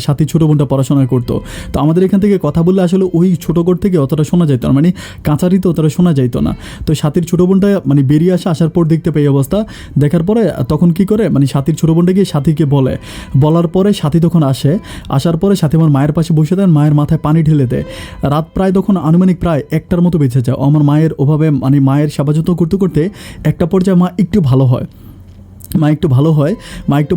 সাথী ছোটো বোনটা পড়াশোনা করতো। তো আমাদের এখান থেকে কথা বললে আসলে ওই ছোটো ঘর থেকে অতটা শোনা যেত না, মানে কাছারিতে অতটা শোনা যেত না। তো সাথীর ছোটো বোনটা মানে বেরিয়ে আসার পর দেখতে পাই অবস্থা, দেখার পরে তখন কি করে মানে সাথীর ছোটো বোনটা গিয়ে সাথীকে বলার পরে সাথী তখন আসার পরে সাথী আমার মায়ের পাশে বসে দেন, মায়ের মাথায় পানি ঢেলে দেয়। রাত প্রায় তখন আনুমানিক প্রায় 1টার মতো বেঁচে যায়। আমার মায়ের ওভাবে মানে মায়ের সেবা যত্ন করতে করতে একটা পর্যায়ে মা একটু ভালো হয়। মা একটু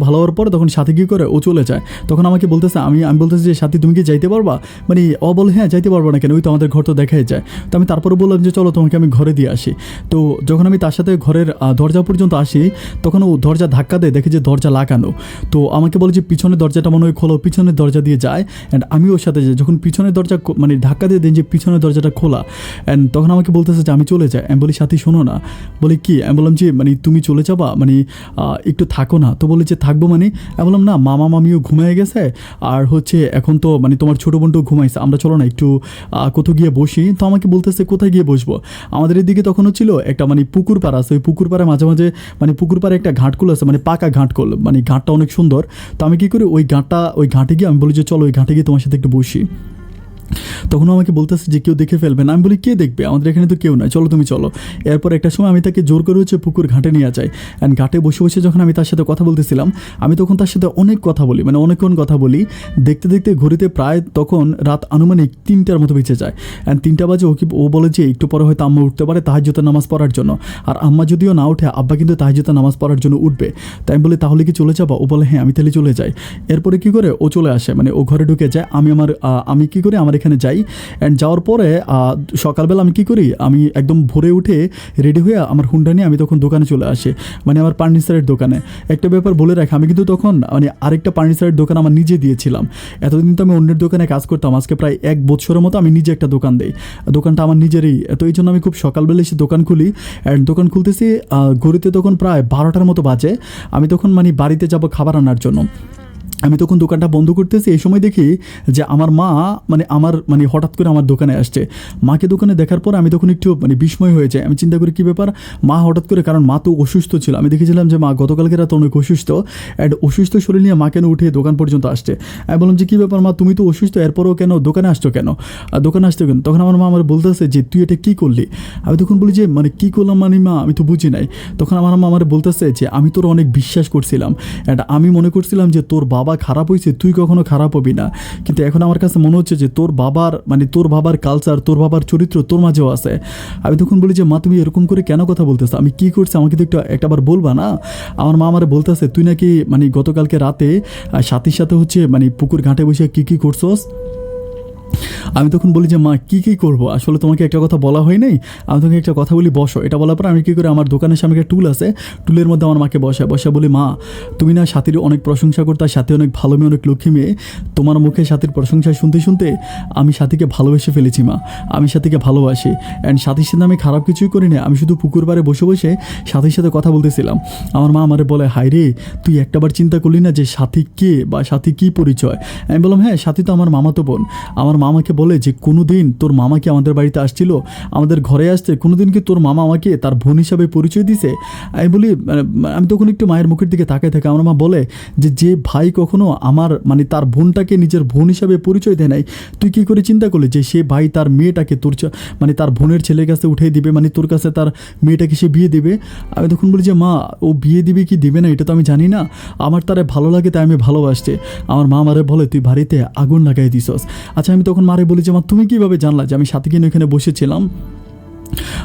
ভালো হওয়ার পর তখন সাথী কী করে, ও চলে যায়। তখন আমাকে বলতেছে, আমি বলতেছি যে সাথী তুমি কি যাইতে পারবা, মানে ও বলে হ্যাঁ যাইতে পারবো না কেন, ওই তো আমাদের ঘর তো দেখাই যায়। তো আমি তারপরে বললাম যে চলো তোমাকে আমি ঘরে দিয়ে আসি। তো যখন আমি তার সাথে ঘরের দরজা পর্যন্ত আসি, তখন ও দরজা ধাক্কা দেয়, দেখে যে দরজা লাগানো। তো আমাকে বলে যে পিছনের দরজাটা মনে হয় খোলো, পিছনের দরজা দিয়ে যায়। অ্যান্ড আমি ওর সাথে যাই। যখন পিছনের দরজা মানে ধাক্কা দিয়ে দিন যে পিছনের দরজাটা খোলা, অ্যান্ড তখন আমাকে বলতেছে যে আমি চলে যাই। আমি বলি সাথী শোনো না। বলি কি? আমি বললাম যে মানে তুমি চলে যাবা, মানে একটু থাকো না। তো বলে যে থাকবো মানে? আমি বললাম না, মামা মামিও ঘুমিয়ে গেছে, আর হচ্ছে এখন তো মানে তোমার ছোটো বোনটাও ঘুমাইছে, আমরা চলো না একটু কোথাও গিয়ে বসি। তো আমাকে বলতেছে কোথায় গিয়ে বসবো? আমাদের এদিকে তখন হচ্ছিল একটা মানে পুকুর পাড় আছে, ওই পুকুর পাড়ে মাঝে মাঝে মানে পুকুর পাড়ে একটা ঘাটকুল আছে, মানে পাকা ঘাটকুল, মানে ঘাটটা অনেক সুন্দর। তো আমি কী করি, ওই ঘাটে গিয়ে আমি বলি যে চলো ওই ঘাটে গিয়ে তোমার সাথে একটু বসি। তখন আমাকে বলতেছে যে কেউ দেখে ফেলবে না। আমি বলি কে দেখবে, আমাদের এখানে তো কেউ নাই, চলো তুমি চলো। এরপর একটা সময় আমি তাকে জোর করে হচ্ছে পুকুর ঘাটে নিয়ে যাই। অ্যান্ড ঘাটে বসে বসে যখন আমি তার সাথে কথা বলতেছিলাম, আমি তখন তার সাথে অনেক কথা বলি, মানে অনেকক্ষণ কথা বলি। দেখতে দেখতে ঘড়িতে প্রায় তখন রাত আনুমানিক 3টার মতো বেঁচে যায়। অ্যান্ড 3টা বাজে ও বলে যে একটু পরে হয়তো আম্মা উঠতে পারে তাহাজ্জুদের নামাজ পড়ার জন্য। আর আম্মা যদিও না উঠে, আব্বা কিন্তু তাহাজ্জুদের নামাজ পড়ার জন্য উঠবে। তাই আমি বলি তাহলে কি চলে যাবা? ও বলে হ্যাঁ আমি তাহলে চলে যাই। এরপরে কী করে, ও চলে আসে, মানে ও ঘরে ঢুকে যায়। আমি কী করি, আমার এখানে যাই। অ্যান্ড যাওয়ার পরে সকালবেলা আমি কী করি, আমি একদম ভোরে উঠে রেডি হয়ে আমার হুন্ডা নিয়ে আমি তখন দোকানে চলে আসি, মানে আমার ফার্নিচারের দোকানে। একটা ব্যাপার বলে রাখি, আমি কিন্তু তখন মানে আরেকটা ফার্নিচারের দোকান আমার নিজে দিয়েছিলাম। এতদিন তো আমি অন্যের দোকানে কাজ করতাম, আজকে প্রায় 1 বছরের মতো আমি নিজে একটা দোকান দিই। দোকানটা আমার নিজেরই, তো এই জন্য আমি খুব সকালবেলা এসে দোকান খুলি। অ্যান্ড দোকান খুলতেছি, ঘড়িতে তখন প্রায় 12টার মতো বাজে। আমি তখন মানে বাড়িতে যাব খাবার আনার জন্য। আমি তখন দোকানটা বন্ধ করতেছি। এই সময় দেখি যে আমার মা মানে হঠাৎ করে আমার দোকানে আসছে। মাকে দোকানে দেখার পর আমি তখন একটু মানে বিস্ময় হয়ে যায়। আমি চিন্তা করি কী ব্যাপার, মা হঠাৎ করে, কারণ মা তো অসুস্থ ছিল। আমি দেখেছিলাম যে মা গতকালকে রাত অনেক অসুস্থ, অ্যান্ড অসুস্থ শরীর নিয়ে মা কেন উঠে দোকান পর্যন্ত আসছে। আমি বললাম যে কী ব্যাপার মা, তুমি তো অসুস্থ, এরপরও কেন দোকানে আসছো কেন? তখন আমার মা আমার বলতেছে যে তুই এটা কী করলি? আমি তখন বলি যে মানে কী করলাম মানে মা, আমি তো বুঝি নাই। তখন আমার মা আমার বলতেছে যে আমি তোর অনেক বিশ্বাস করছিলাম, অ্যান্ড আমি মনে করছিলাম যে তোর বাবা খারাপ হয়েছে, তুই কখনো খারাপ হবি না। কিন্তু এখন আমার কাছে মনে হচ্ছে যে তোর বাবার কালচার, তোর বাবার চরিত্র তোর মাঝেও আছে। আমি তখন বলি যে মা তুমি এরকম করে কেন কথা বলতেছো, আমি কি করছি আমাকে তো একটাবার বলবা না? আমার মা আমার বলতেছে তুই নাকি মানে গতকালকে রাতে সাথীর সাথে হচ্ছে মানে পুকুর ঘাটে বসে কী করছোস। আমি তখন বলি যে মা কী করবো, আসলে তোমাকে একটা কথা বলা হয় নাই, আমি তোমাকে একটা কথা বলি, বসো। এটা বলার পর আমি কী করে, আমার দোকানের সামনে একটা টুল আছে, টুলের মধ্যে আমার মাকে বসে বলি মা তুমি না সাথীর অনেক প্রশংসা করতে, সাথী অনেক ভালো মেয়ে, অনেক লক্ষ্মী মেয়ে। তোমার মুখে সাথীর প্রশংসা শুনতে শুনতে আমি সাথীকে ভালোবেসে ফেলেছি মা, আমি সাথীকে ভালোবাসি। অ্যান্ড সাথীর সাথে আমি খারাপ কিছুই করি না, আমি শুধু পুকুর পাড়ে বসে বসে সাথীর সাথে কথা বলতেছিলাম। আমার মা আমারে বলে হায় রে, তুই একটাবার চিন্তা করলি না যে সাথী কে বা সাথী কী পরিচয়? আমি বললাম হ্যাঁ সাথী তো আমার মামাতো বোন। আমার মামাকে বলে যে কোনো দিন তোর মামা কি আমাদের বাড়িতে আসছিল, আমাদের ঘরে আসছে, কোনো দিন কি তোর মামা আমাকে তার বোন হিসাবে পরিচয় দিছে? আমি বলি আমি তখন একটু মায়ের মুখের দিকে তাকায় থাকে। আমার মা বলে যে ভাই কখনো আমার মানে তার বোনটাকে নিজের বোন হিসাবে পরিচয় দেয় নাই, তুই কী করে চিন্তা করলি যে সে ভাই তার মেয়েটাকে তোর মানে তার বোনের ছেলের কাছে উঠিয়ে দিবে, মানে তোর কাছে তার মেয়েটাকে সে বিয়ে দিবে? আমি তখন বলি যে মা ও বিয়ে দিবে কি দিবে না এটা তো আমি জানি না, আমার তারে ভালো লাগে তাই আমি ভালোবাসছে। আমার মা মারে বলে তুই বাড়িতে আগুন লাগাই দিছস। আচ্ছা আমি তখন মারে বলি যে মা তুমি কীভাবে জানলা যে আমি সাথীকে নিয়ে ওখানে বসেছিলাম?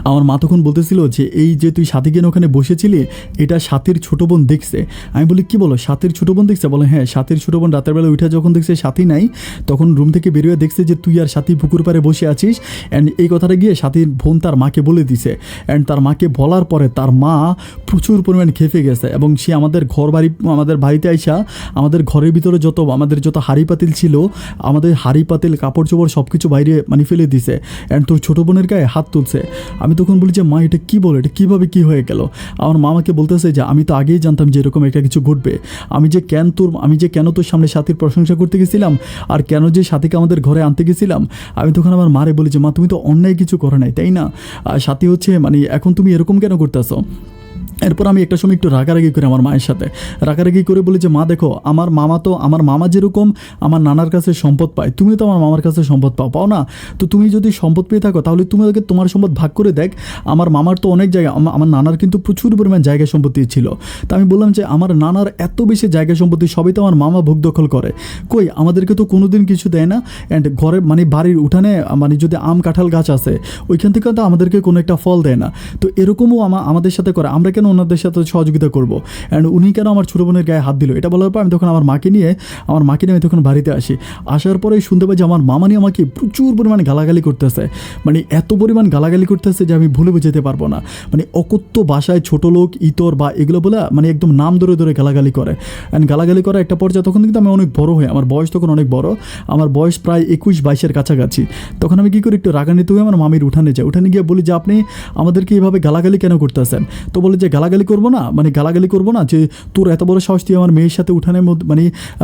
আমার মা তখন বলতেছিল যে এই যে তুই সাথীকে ওখানে বসেছিলি এটা সাথীর ছোটো বোন দেখছে। আমি বলি কি বলো, সাথীর ছোটো বোন দেখছে? বলে হ্যাঁ, সাথীর ছোটো বোন রাতের বেলা উঠে যখন দেখছে সাথী নাই, তখন রুম থেকে বেরিয়ে দেখছে যে তুই আর সাথী পুকুর পাড়ে বসে আছিস। অ্যান্ড এই কথাটা গিয়ে সাথীর বোন তার মাকে বলে দিছে। অ্যান্ড তার মাকে বলার পরে তার মা প্রচুর পরিমাণ খেপে গেছে, এবং সে আমাদের বাড়িতে আইসা আমাদের ঘরের ভিতরে আমাদের যত হাঁড়ি পাতিল ছিল, আমাদের হাঁড়ি পাতিল কাপড় চোপড় সব কিছু বাইরে মানে ফেলে দিছে। অ্যান্ড তোর ছোটো বোনের গায়ে হাত তুলছে। আমি তখন বলি যে মা এটা কী বলে, এটা কীভাবে কী হয়ে গেল? আমার মা আমাকে বলতেছে যে আমি তো আগেই জানতাম যে এরকম একটা কিছু ঘটবে। আমি যে কেন তোর সামনে সাথীর প্রশংসা করতে গেছিলাম, আর কেন যে সাথীকে আমাদের ঘরে আনতে গেছিলাম। আমি তখন আমার মারে বলি যে মা তুমি তো অন্যায় কিছু করো নাই তাই না, সাথী হচ্ছে মানে এখন তুমি এরকম কেন করতেছো? এরপর আমি একটা সময় একটু রাগারাগি করি আমার মায়ের সাথে, রাগারাগি করে বলি যে মা দেখো, আমার মামা যেরকম আমার নানার কাছে সম্পদ পায়, তুমিও তো আমার মামার কাছে সম্পদ পাও না? তো তুমি যদি সম্পদ পেয়ে থাকো তাহলে তুমি ওকে তোমার সম্পদ ভাগ করে দেখ। আমার মামার তো অনেক জায়গা, আমার নানার কিন্তু প্রচুর পরিমাণ জায়গা সম্পত্তি ছিল। তো আমি বললাম যে আমার নানার এত বেশি জায়গা সম্পত্তি, সবই তো আমার মামা ভোগ দখল করে, কই আমাদেরকে তো কোনোদিন কিছু দেয় না। অ্যান্ড ঘরে মানে বাড়ির উঠানে মানে যদি আম কাঁঠাল গাছ আছে ওইখান থেকে তো আমাদেরকে কোনো একটা ফল দেয় না। তো এরকমও আমাদের সাথে করে, আমরা কেন ওনাদের সাথে সহযোগিতা করবো? অ্যান্ড উনি কেন আমার ছোটো বোনের গায়ে হাত দিল? এটা বলার পর আমি তখন আমার মাকে নিয়ে আমি তখন বাড়িতে আসি। আসার পরেই শুনতে পাই যে আমার মামা নিয়ে আমাকে প্রচুর পরিমাণ গালাগালি করতেছে, মানে এত পরিমাণ গালাগালি করতেছে যে আমি ভুলে যেতে পারবো না। মানে অকথ্য ভাষায় ছোট লোক, ইতর বা এগুলো বলে মানে একদম নাম ধরে ধরে গালাগালি করে। অ্যান্ড গালাগালি করা একটা পর্যায়ে তখন কিন্তু আমি অনেক বড় হই, আমার বয়স তখন অনেক বড়, আমার বয়স প্রায় 21-22-এর কাছাকাছি। তখন আমি কী করি, একটু রাগান্বিত হয়ে আমার মামির উঠানে যাই, উঠানে গিয়ে বলি যে আপনি আমাদেরকে এইভাবে গালাগালি কেন করতেছেন? তো বলে যে গালাগালি করবো না, মানে গালাগালি করবো না, যে তোর এত বড় সাহস, তুই আমার মেয়ের সাথে উঠানের মধ্যে মানে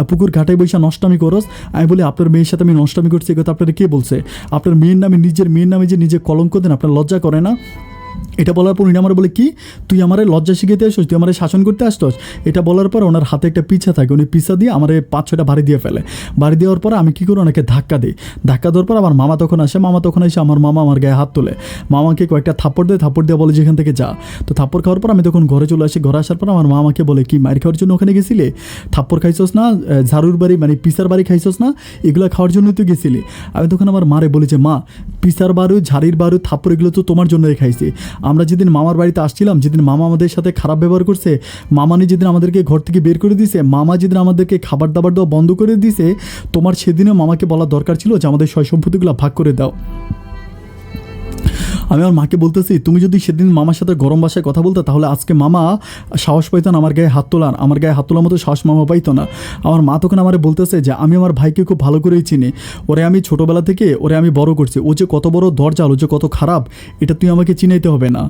পুকুর ঘাটে বসে নষ্টামি করস? আমি বলি আপনার মেয়ের সাথে আমি নষ্টামি করছি, এ কথা আপনারা কে বলছে? আপনার মেয়ের নামে, নিজের মেয়ের নামে যে নিজে কলঙ্ক দেন, আপনার লজ্জা করে না? এটা বলার পর উনি আমার বলে কি, তুই আমারে লজ্জা শিখাতে আসছিস, তুই আমারে শাসন করতে আসতস? এটা বলার পর ওনার হাতে একটা পিছা থাকে, উনি পিছা দিয়ে আমারে 5-6টা বাড়ি দিয়ে ফেলে। বাড়ি দেওয়ার পর আমি কী করি, ওনাকে ধাক্কা দিই। ধাক্কা দেওয়ার পর আমার মামা তখন আসে, আমার মামা আমার গায়ে হাত তোলে, মামাকে কয়েকটা থাপ্পড় দিয়ে বলে যেখান থেকে যা। তো থাপ্পড় খাওয়ার পর আমি তখন ঘরে চলে আসি। ঘরে আসার পর আমার মামাকে বলে, কি মায়ের খাওয়ার জন্য ওখানে গেছিলে? থাপ্পড় খাইছস না, ঝাড়ুর বাড়ি মানে পিসার বাড়ি খাইছস না, এগুলো খাওয়ার জন্যই তো গেছিলি। আমি তখন আমার মারে বলি যে মা, পিসার বাড়ু, ঝাড়ির বাড়ু, থাপ্পড় এগুলো তো তোমার জন্যই খাইছি। আমরা যেদিন মামার বাড়িতে আসছিলাম, যেদিন মামা আমাদের সাথে খারাপ ব্যবহার করছে, মামানি যেদিন আমাদেরকে ঘর থেকে বের করে দিয়েছে, মামা যেদিন আমাদেরকে খাবার দাবার দেওয়া বন্ধ করে দিয়েছে, তোমার সেদিনও মামাকে বলা দরকার ছিল যে আমাদের সয় সম্পত্তিগুলো ভাগ করে দাও। আমি আমার মাকে বলতেছি, তুমি যদি সেদিন মামার সাথে গরম ভাষায় কথা বলতে, তাহলে আজকে মামা সাহস পাইতো না আমার গায়ে হাত তোলার মতো সাহস মামা পাইতো না। আমার মা তখন আমারে বলতেছে যে আমি আমার ভাইকে খুব ভালো করেই চিনি, ওরে আমি ছোটোবেলা থেকে আমি বড় করছি, ও যে কত বড় দরজাল, ও যে কত খারাপ, এটা তুই আমাকে চিনাইতে হবে না।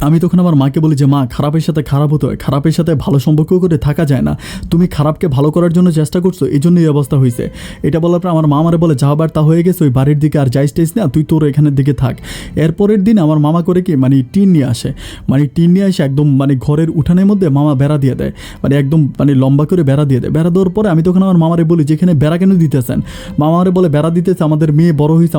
আমি তখন আমার মাকে বলি যে মা, খারাপের সাথে খারাপ হতে হয়, খারাপের সাথে ভালো সম্পর্ক করে থাকা যায় না, তুমি খারাপকে ভালো করার জন্য চেষ্টা করছো, এই জন্য এই অবস্থা হয়েছে। এটা বলার পর আমার মা আমারে বলে, যা হবার তা হয়ে গেছে, ওই বাড়ির দিকে আর যাইস না, তুই তোর এখানের দিকে থাক। এরপরের দিন আমার মামা করে কি, মানে টিন নিয়ে আসে, একদম মানে ঘরের উঠানের মধ্যে মামা বেড়া দিয়ে দেয়, মানে একদম মানে লম্বা করে বেড়া দিয়ে দেয়। বেড়া দেওয়ার পরে আমি তখন আমার মামারে বলি, যেখানে বেড়া কেন দিতেছেন? মামা আমারে বলে, বেড়া দিতেছে, আমাদের মেয়ে বড় হয়েছে,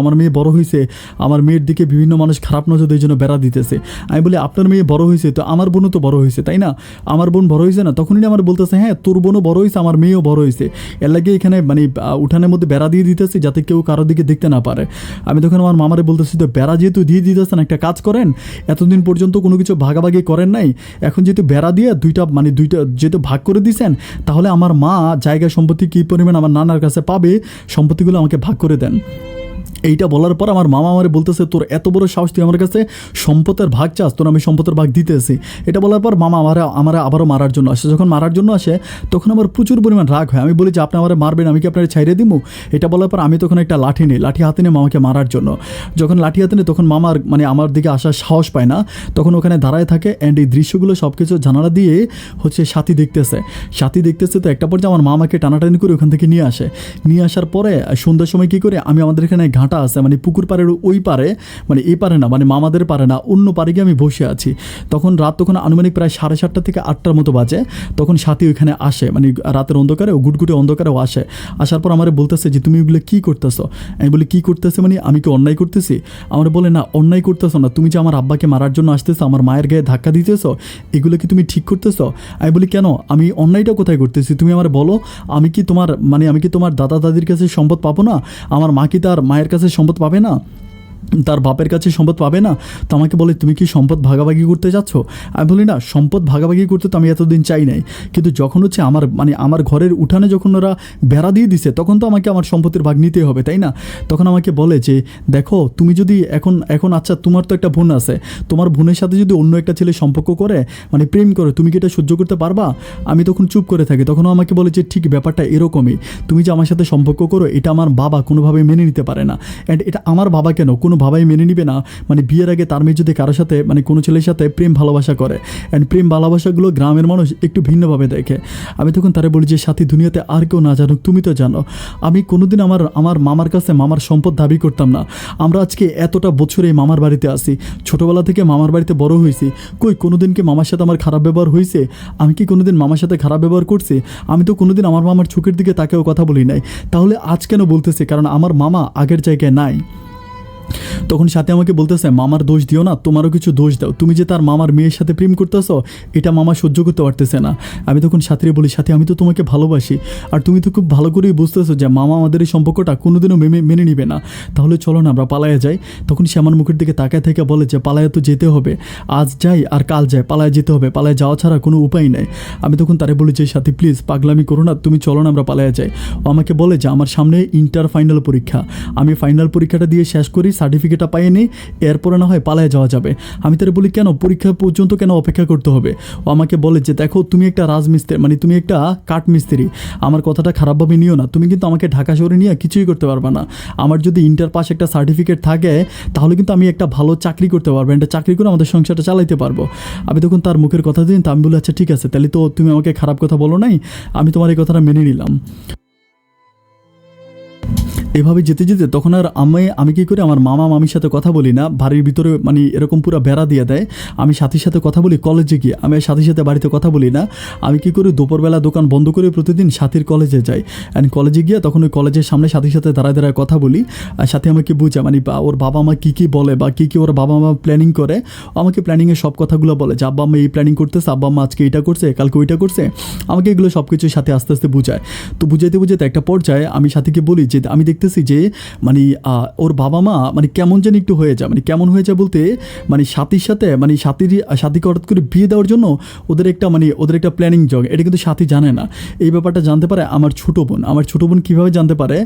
আমার মেয়ের দিকে বিভিন্ন মানুষ খারাপ নজর এই জন্য বেড়া দিতেছে। আমি বলি, আপনার মেয়ে বড় হয়েছে তো আমার বোনও তো বড় হয়েছে, তাই না? আমার বোন বড় হয়েছে না? তখনই আমার বলতেছে, হ্যাঁ তোর বোনও বড় হয়েছে, আমার মেয়েও বড় হয়েছে, এর লাগে এখানে মানে উঠানের মধ্যে বেড়া দিয়ে দিতেছি যাতে কেউ কারোর দিকে দেখতে না পারে। আমি তখন আমার মামারে বলতেছি, তো বেড়া যেহেতু দিয়ে দিতেছেন, একটা কাজ করেন, এতদিন পর্যন্ত কোনো কিছু ভাগাভাগি করেন নাই, এখন যেহেতু বেড়া দিয়ে দুইটা যেহেতু ভাগ করে দিয়েছেন, তাহলে আমার মা জায়গা সম্পত্তি কী পরিমাণ আমার নানার কাছে পাবে, সম্পত্তিগুলো আমাকে ভাগ করে দেন। এইটা বলার পর আমার মামা আমারে বলতেছে, তোর এত বড় সাহস, তুই আমার কাছে সম্পদের ভাগ চাস, তোর আমি সম্পদের ভাগ দিতেছি। এটা বলার পর মামা আমার আবারও মারার জন্য আসে। যখন মারার জন্য আসে তখন আমার প্রচুর পরিমাণ রাগ হয়। আমি বলি যে আপনি আমার মারবেন, আমি কি আপনার ছাইড়ে দিব? এটা বলার পর আমি তখন একটা লাঠি নিই, লাঠি হাতে নিয়ে মামাকে মারার জন্য। যখন লাঠি হাতে নিই তখন মামার মানে আমার দিকে আসার সাহস পায় না, তখন ওখানে দাঁড়ায় থাকে। অ্যান্ড এই দৃশ্যগুলো সব কিছু জানালা দিয়ে সাথী দেখতেছে। তো একটা পর্যায়ে আমার মামাকে টানাটানি করে ওখান থেকে নিয়ে আসার পরে সন্ধ্যার সময় কী করে, আমি আমাদের এখানে ঘাটা আছে, মানে পুকুর পাড়ের ওই পারে, মানে এই পারে না, মানে মামাদের পারে না, অন্য পারে গিয়ে আমি বসে আছি। তখন আনুমানিক প্রায় 7:30 থেকে 8টার মতো বাজে। তখন সাথী ওইখানে আসে, মানে রাতের অন্ধকারে, গুটগুটে অন্ধকারেও আসে। আসার পর আমার বলতেছে যে তুমি ওইগুলো কী করতেছো? আমি বলি, কী করতেছে মানে, আমি কি অন্যায় করতেছি? আমার বলে, না অন্যায় করতেছো না, তুমি যে আমার আব্বাকে মারার জন্য আসতেছো, আমার মায়ের গায়ে ধাক্কা দিতেছো, এগুলো কি তুমি ঠিক করতেছো? আমি বলি, কেন, আমি অন্যায়টা কোথায় করতেছি তুমি আমার বলো। আমি কি তোমার দাদা দাদির কাছে সম্পদ পাবো না? আমার মা কি তার মায়ের কাছে সম্পদ পাবে না? তার বাপের কাছে সম্পদ পাবে না? তো আমাকে বলে, তুমি কি সম্পদ ভাগাভাগি করতে যাচ্ছ? আমি বলি, না সম্পদ ভাগাভাগি করতে তো আমি এতদিন চাই নাই, কিন্তু যখন আমার ঘরের উঠানে যখন ওরা বেড়া দিয়ে দিছে, তখন তো আমাকে আমার সম্পত্তির ভাগ নিতেই হবে, তাই না? তখন আমাকে বলে যে দেখো, তুমি যদি এখন আচ্ছা, তোমার তো একটা বোন আছে, তোমার বোনের সাথে যদি অন্য একটা ছেলে সম্পর্ক করে, মানে প্রেম করে, তুমি কি এটা সহ্য করতে পারবা? আমি তখন চুপ করে থাকি। তখনও আমাকে বলে যে ঠিক ব্যাপারটা এরকমই, তুমি যে আমার সাথে সম্পর্ক করো, এটা আমার বাবা কোনোভাবে মেনে নিতে পারে না। অ্যান্ড এটা আমার বাবা কেন, কোনো কোনো বাবাই মেনে নিবে না মানে বিয়ের আগে তার মেয়ে যদি কারোর সাথে মানে কোনো ছেলের সাথে প্রেম ভালোবাসা করে। অ্যান্ড প্রেম ভালোবাসাগুলো গ্রামের মানুষ একটু ভিন্নভাবে দেখে। আমি তখন তারা বলি যে সাথী দুনিয়াতে আর কেউ না জানুক, তুমি তো জানো আমি কোনোদিন আমার মামার কাছে মামার সম্পদ দাবি করতাম না। আমরা আজকে এতটা বছর এই মামার বাড়িতে আসি, ছোটোবেলা থেকে মামার বাড়িতে বড় হয়েছি, কই কোনোদিন কি মামার সাথে আমার খারাপ ব্যবহার হয়েছে? আমি কি কোনোদিন মামার সাথে খারাপ ব্যবহার করছি? আমি তো কোনোদিন আমার মামার চোখের দিকে তাকেও কথা বলি নাই। তাহলে আজ কেন বলতেছে? কারণ আমার মামা আগের জায়গায় নাই। তখন সাথে আমাকে বলতেছে মামার দোষ দিও না, তোমারও কিছু দোষ দাও, তুমি যে তার মামার মেয়ের সাথে প্রেম করতেছ এটা মামা সহ্য করতে পারতেছে না। আমি তখন সাথীরে বলি সাথী আমি তো তোমাকে ভালোবাসি, আর তুমি তো খুব ভালো করেই বুঝতেছো যে মামা আমাদের এই সম্পর্কটা কোনোদিনও মেনে নিবে না, তাহলে চলো না আমরা পালায়া যাই। তখন সে আমার মুখের দিকে তাকায় থেকে বলে যে পালায়া তো যেতে হবে, আজ যাই আর কাল যাই, পালায় যেতে হবে, পালায় যাওয়া ছাড়া কোনো উপায় নেই। আমি তখন তারে বলি যে সাথী প্লিজ পাগলামি করো না, তুমি চলো না আমরা পালায়া যাই। ও আমাকে বলে যে আমার সামনে ইন্টার ফাইনাল পরীক্ষা, আমি ফাইনাল পরীক্ষাটা দিয়ে শেষ করি, সার্টিফিকেটটা পাইনি, এরপরে না হয় পালায় যাওয়া যাবে। আমি তারা বলি কেন, পরীক্ষা পর্যন্ত কেন অপেক্ষা করতে হবে? ও আমাকে বলে যে দেখো তুমি একটা রাজমিস্ত্রি মানে তুমি একটা কাঠমিস্ত্রি, আমার কথাটা খারাপভাবে নিও না, তুমি কিন্তু আমাকে ঢাকা শহরে নিয়ে কিছুই করতে পারবে না। আমার যদি ইন্টার পাস একটা সার্টিফিকেট থাকে তাহলে কিন্তু আমি একটা ভালো চাকরি করতে পারবো, একটা চাকরি করে আমাদের সংসারটা চালাইতে পারবো। আমি তখন তার মুখের কথা দিন, তা আমি বলি আচ্ছা ঠিক আছে, তাহলে তো তুমি আমাকে খারাপ কথা বলো নাই, আমি তোমার এই কথাটা মেনে নিলাম। এভাবে যেতে যেতে তখন আর আমি কী করি, আমার মামা মামির সাথে কথা বলি না, বাড়ির ভিতরে মানে এরকম পুরো বেড়া দিয়ে দেয়। আমি সাথীর সাথে কথা বলি কলেজে গিয়ে, আমি সাথীর সাথে বাড়িতে কথা বলি না। আমি কী করি, দুপুরবেলা দোকান বন্ধ করে প্রতিদিন সাথীর কলেজে যাই। অ্যান্ড কলেজে গিয়ে তখন ওই কলেজের সামনে সাথীর সাথে দাঁড়ায় কথা বলি। আর সাথী আমাকে বুঝা মানে ওর বাবা মা কী বলে বা কী ওর বাবা মা প্ল্যানিং করে, আমাকে প্ল্যানিংয়ের সব কথাগুলো বলে যে আব্বা আম্মা এই প্ল্যানিং করতেছে, আব্বা আম্মা আজকে এইটা করছে, কালকে ওইটা করছে। আমাকে এগুলো সব কিছুর সাথে আস্তে আস্তে বুঝায়। তো বুঝাইতে একটা পর্যায়ে আমি সাথীকে বলি যে আমি দেখতেছি যে মানে ওর বাবা মা মানে কেমন যেন একটু হয়ে যায়, মানে কেমন হয়ে যায় বলতে মানে সাথীর সাথে মানে সাথীকে হঠাৎ করে বিয়ে দেওয়ার জন্য ওদের একটা প্ল্যানিং জগে। এটা কিন্তু সাথী জানে না। এই ব্যাপারটা জানতে পারে আমার ছোটো বোন। আমার ছোটো বোন কীভাবে জানতে পারে,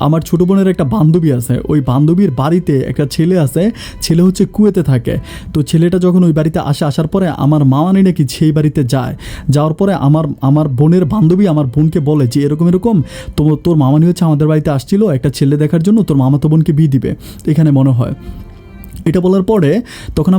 আমার ছোটো বোনের একটা বান্ধবী আছে, ওই বান্ধবীর বাড়িতে একটা ছেলে আছে, ছেলে হচ্ছে কুয়েতে থাকে। তো ছেলেটা যখন ওই বাড়িতে আসার পরে আমার মামানি নাকি সেই বাড়িতে যাওয়ার পরে আমার বোনের বান্ধবী আমার বোনকে বলে যে এরকম তোর মামানি হচ্ছে আমাদের বাড়িতে আসছিল একটা ছেলে দেখার জন্য, তোর মামাতো বোনকে বিয়ে দিবে এখানে মনে হয়। এটা বলার পরে তখন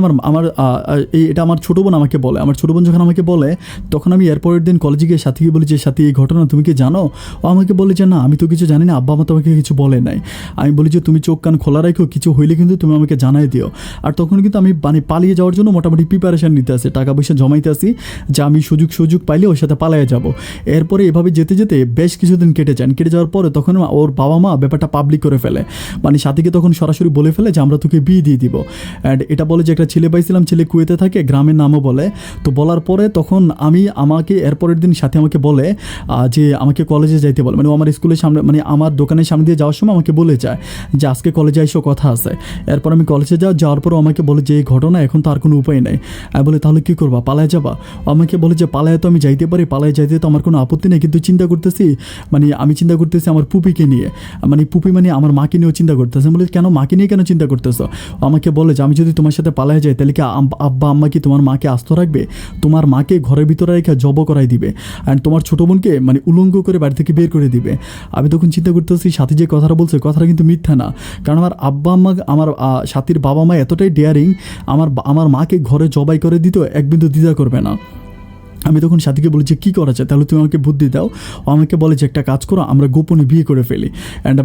এটা আমার ছোটো বোন আমাকে বলে। আমার ছোটো বোন যখন আমাকে বলে তখন আমি এরপরের দিন কলেজে গিয়ে সাথীকে বলি যে সাথী এই ঘটনা তুমি কি জানো? ও আমাকে বলে যে না আমি তো কিছু জানি না, আব্বা মা তোমাকে কিছু বলে নাই। আমি বলি যে তুমি চোখ কান খোলা রাখো, কিছু হইলে কিন্তু তুমি আমাকে জানাই দিও। আর তখন কিন্তু আমি মানে পালিয়ে যাওয়ার জন্য মোটামুটি প্রিপারেশান নিতে আসি, টাকা পয়সা জমাইতে আসি যে আমি সুযোগ পাইলে ওর সাথে পালিয়ে যাব। এরপরে এভাবে যেতে বেশ কিছুদিন কেটে যাওয়ার পরে তখন ওর বাবা মা ব্যাপারটা পাবলিক করে ফেলে, মানে সাথীকে তখন সরাসরি বলে ফেলে যে আমরা তোকে বিয়ে দিয়ে দিব। অ্যান্ড এটা বলে যে একটা ছেলে পাইছিলাম, ছেলে কুয়েতে থাকে, গ্রামের নামও বলে। তো বলার পরে তখন আমাকে এরপরের দিন সাথে আমাকে বলে যে আমাকে কলেজে যাইতে বলে, মানে আমার স্কুলের সামনে মানে আমার দোকানের সামনে দিয়ে যাওয়ার সময় আমাকে বলে যায় যে আজকে কলেজে এসো কথা আছে। এরপর আমি কলেজে যাওয়ার পরও আমাকে বলে যে এই ঘটনা এখন তো আর কোনো উপায় নেই। আমি বলে তাহলে কী করবা, পালায় যাবা? আমাকে বলে যে পালায় তো আমি যাইতে পারি, পালায় যাইতে তো আমার কোনো আপত্তি নেই, কিন্তু আমি চিন্তা করতেছি আমার পুপিকে নিয়ে, মানে পুপি মানে আমার মাকে নিয়েও চিন্তা করতেছে। বলে কেন, মাকে নিয়ে কেন চিন্তা করতেছো? আমাকে বলে যে আমি যদি তোমার সাথে পালায় যাই তাহলে কি আব্বা আম্মা কি তোমার মাকে আস্ত রাখবে? তোমার মাকে ঘরের ভিতরে রেখে জব করাই দিবে, অ্যান্ড তোমার ছোটো বোনকে মানে উলঙ্গ করে বাড়ি থেকে বের করে দিবে। আমি তখন চিন্তা করতেছি সাথী যে কথাটা বলছে কথাটা কিন্তু মিথ্যা না, কারণ আমার আব্বা আম্মা আমার সাথীর বাবা মা এতটাই ডেয়ারিং, আমার মাকে ঘরে জবাই করে দিত, এক বিন্দু দ্বিধা করবে না। আমি তখন সাথীকে বলি যে কী করা যায়, তাহলে তুমি আমাকে বুদ্ধি দাও। ও আমাকে বলে যে একটা কাজ করো, আমরা গোপনে বিয়ে করে ফেলি, অ্যান্ড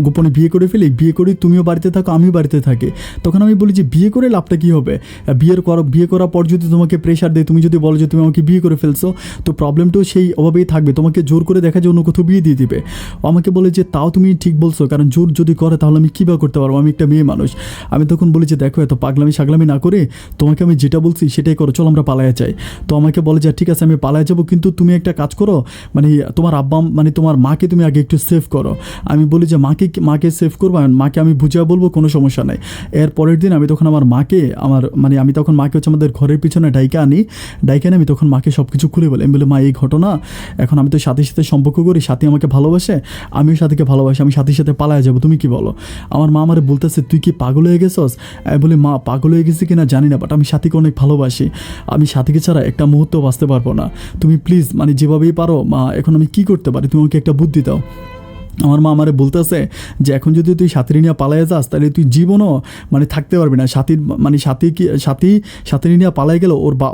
গোপনে বিয়ে করি, তুমিও বাড়িতে থাকো আমিও বাড়িতে থাকি। তখন আমি বলি যে বিয়ে করে লাভটা কী হবে? বিয়ে করার পর যদি তোমাকে প্রেশার দেয়, তুমি যদি বলো যে তুমি আমাকে বিয়ে করে ফেলছো, তো প্রবলেমটাও সেই অভাবেই থাকবে, তোমাকে জোর করে দেখা যায় অন্য কোথাও বিয়ে দিয়ে দিবে। ও আমাকে বলে যে তাও তুমি ঠিক বলছো, কারণ জোর যদি করে তাহলে আমি কীভাবে করতে পারবো, আমি একটা মেয়ে মানুষ। আমি তখন বলি যে দেখো এত পাগলামি না করে তোমাকে আমি যেটা বলছি সেটাই করো, চলো আমরা পালায়া যাই। তো আমাকে বলে যে ঠিক আছে আমি পালায় যাবো, কিন্তু তুমি একটা কাজ করো, মানে তোমার মাকে তুমি আগে একটু সেভ করো। আমি বলি যে মাকে সেভ করবো, মাকে আমি বুঝিয়ে বলবো, কোনো সমস্যা নাই। এর পরের দিন আমি তখন আমার মাকে আমি তখন মাকে হচ্ছে আমাদের ঘরের পিছনে ডাইকে আনি আমি তখন মাকে সব কিছু খুলে বলি। আমি বলি মা এই ঘটনা, এখন আমি তো সাথীর সাথে সম্পর্ক করি, সাথী আমাকে ভালোবাসে, আমিও সাথীকে ভালোবাসি, আমি সাথীর সাথে পালায় যাবো, তুমি কি বলো? আমার মা আমারে বলতেছে তুই কি পাগল হয়ে গেছস? আমি বলি মা পাগল হয়ে গেছি কিনা জানি না, বাট আমি সাথীকে অনেক ভালোবাসি, আমি সাথীকে ছাড়া একটা মুহূর্ত বাঁচতে পারবো না, তুমি প্লিজ মানে যেভাবেই পারো মা, এখন আমি কি করতে পারি, তুমি আমাকে একটা বুদ্ধি দাও। আমার মা আমারে বলতেছে যে এখন যদি তুই সাথী নিয়ে পালাইয়া যাস তাহলে তুই জীবনও মানে থাকতে পারবি না। সাথীর মানে সাথী নিয়ে পালাই গেল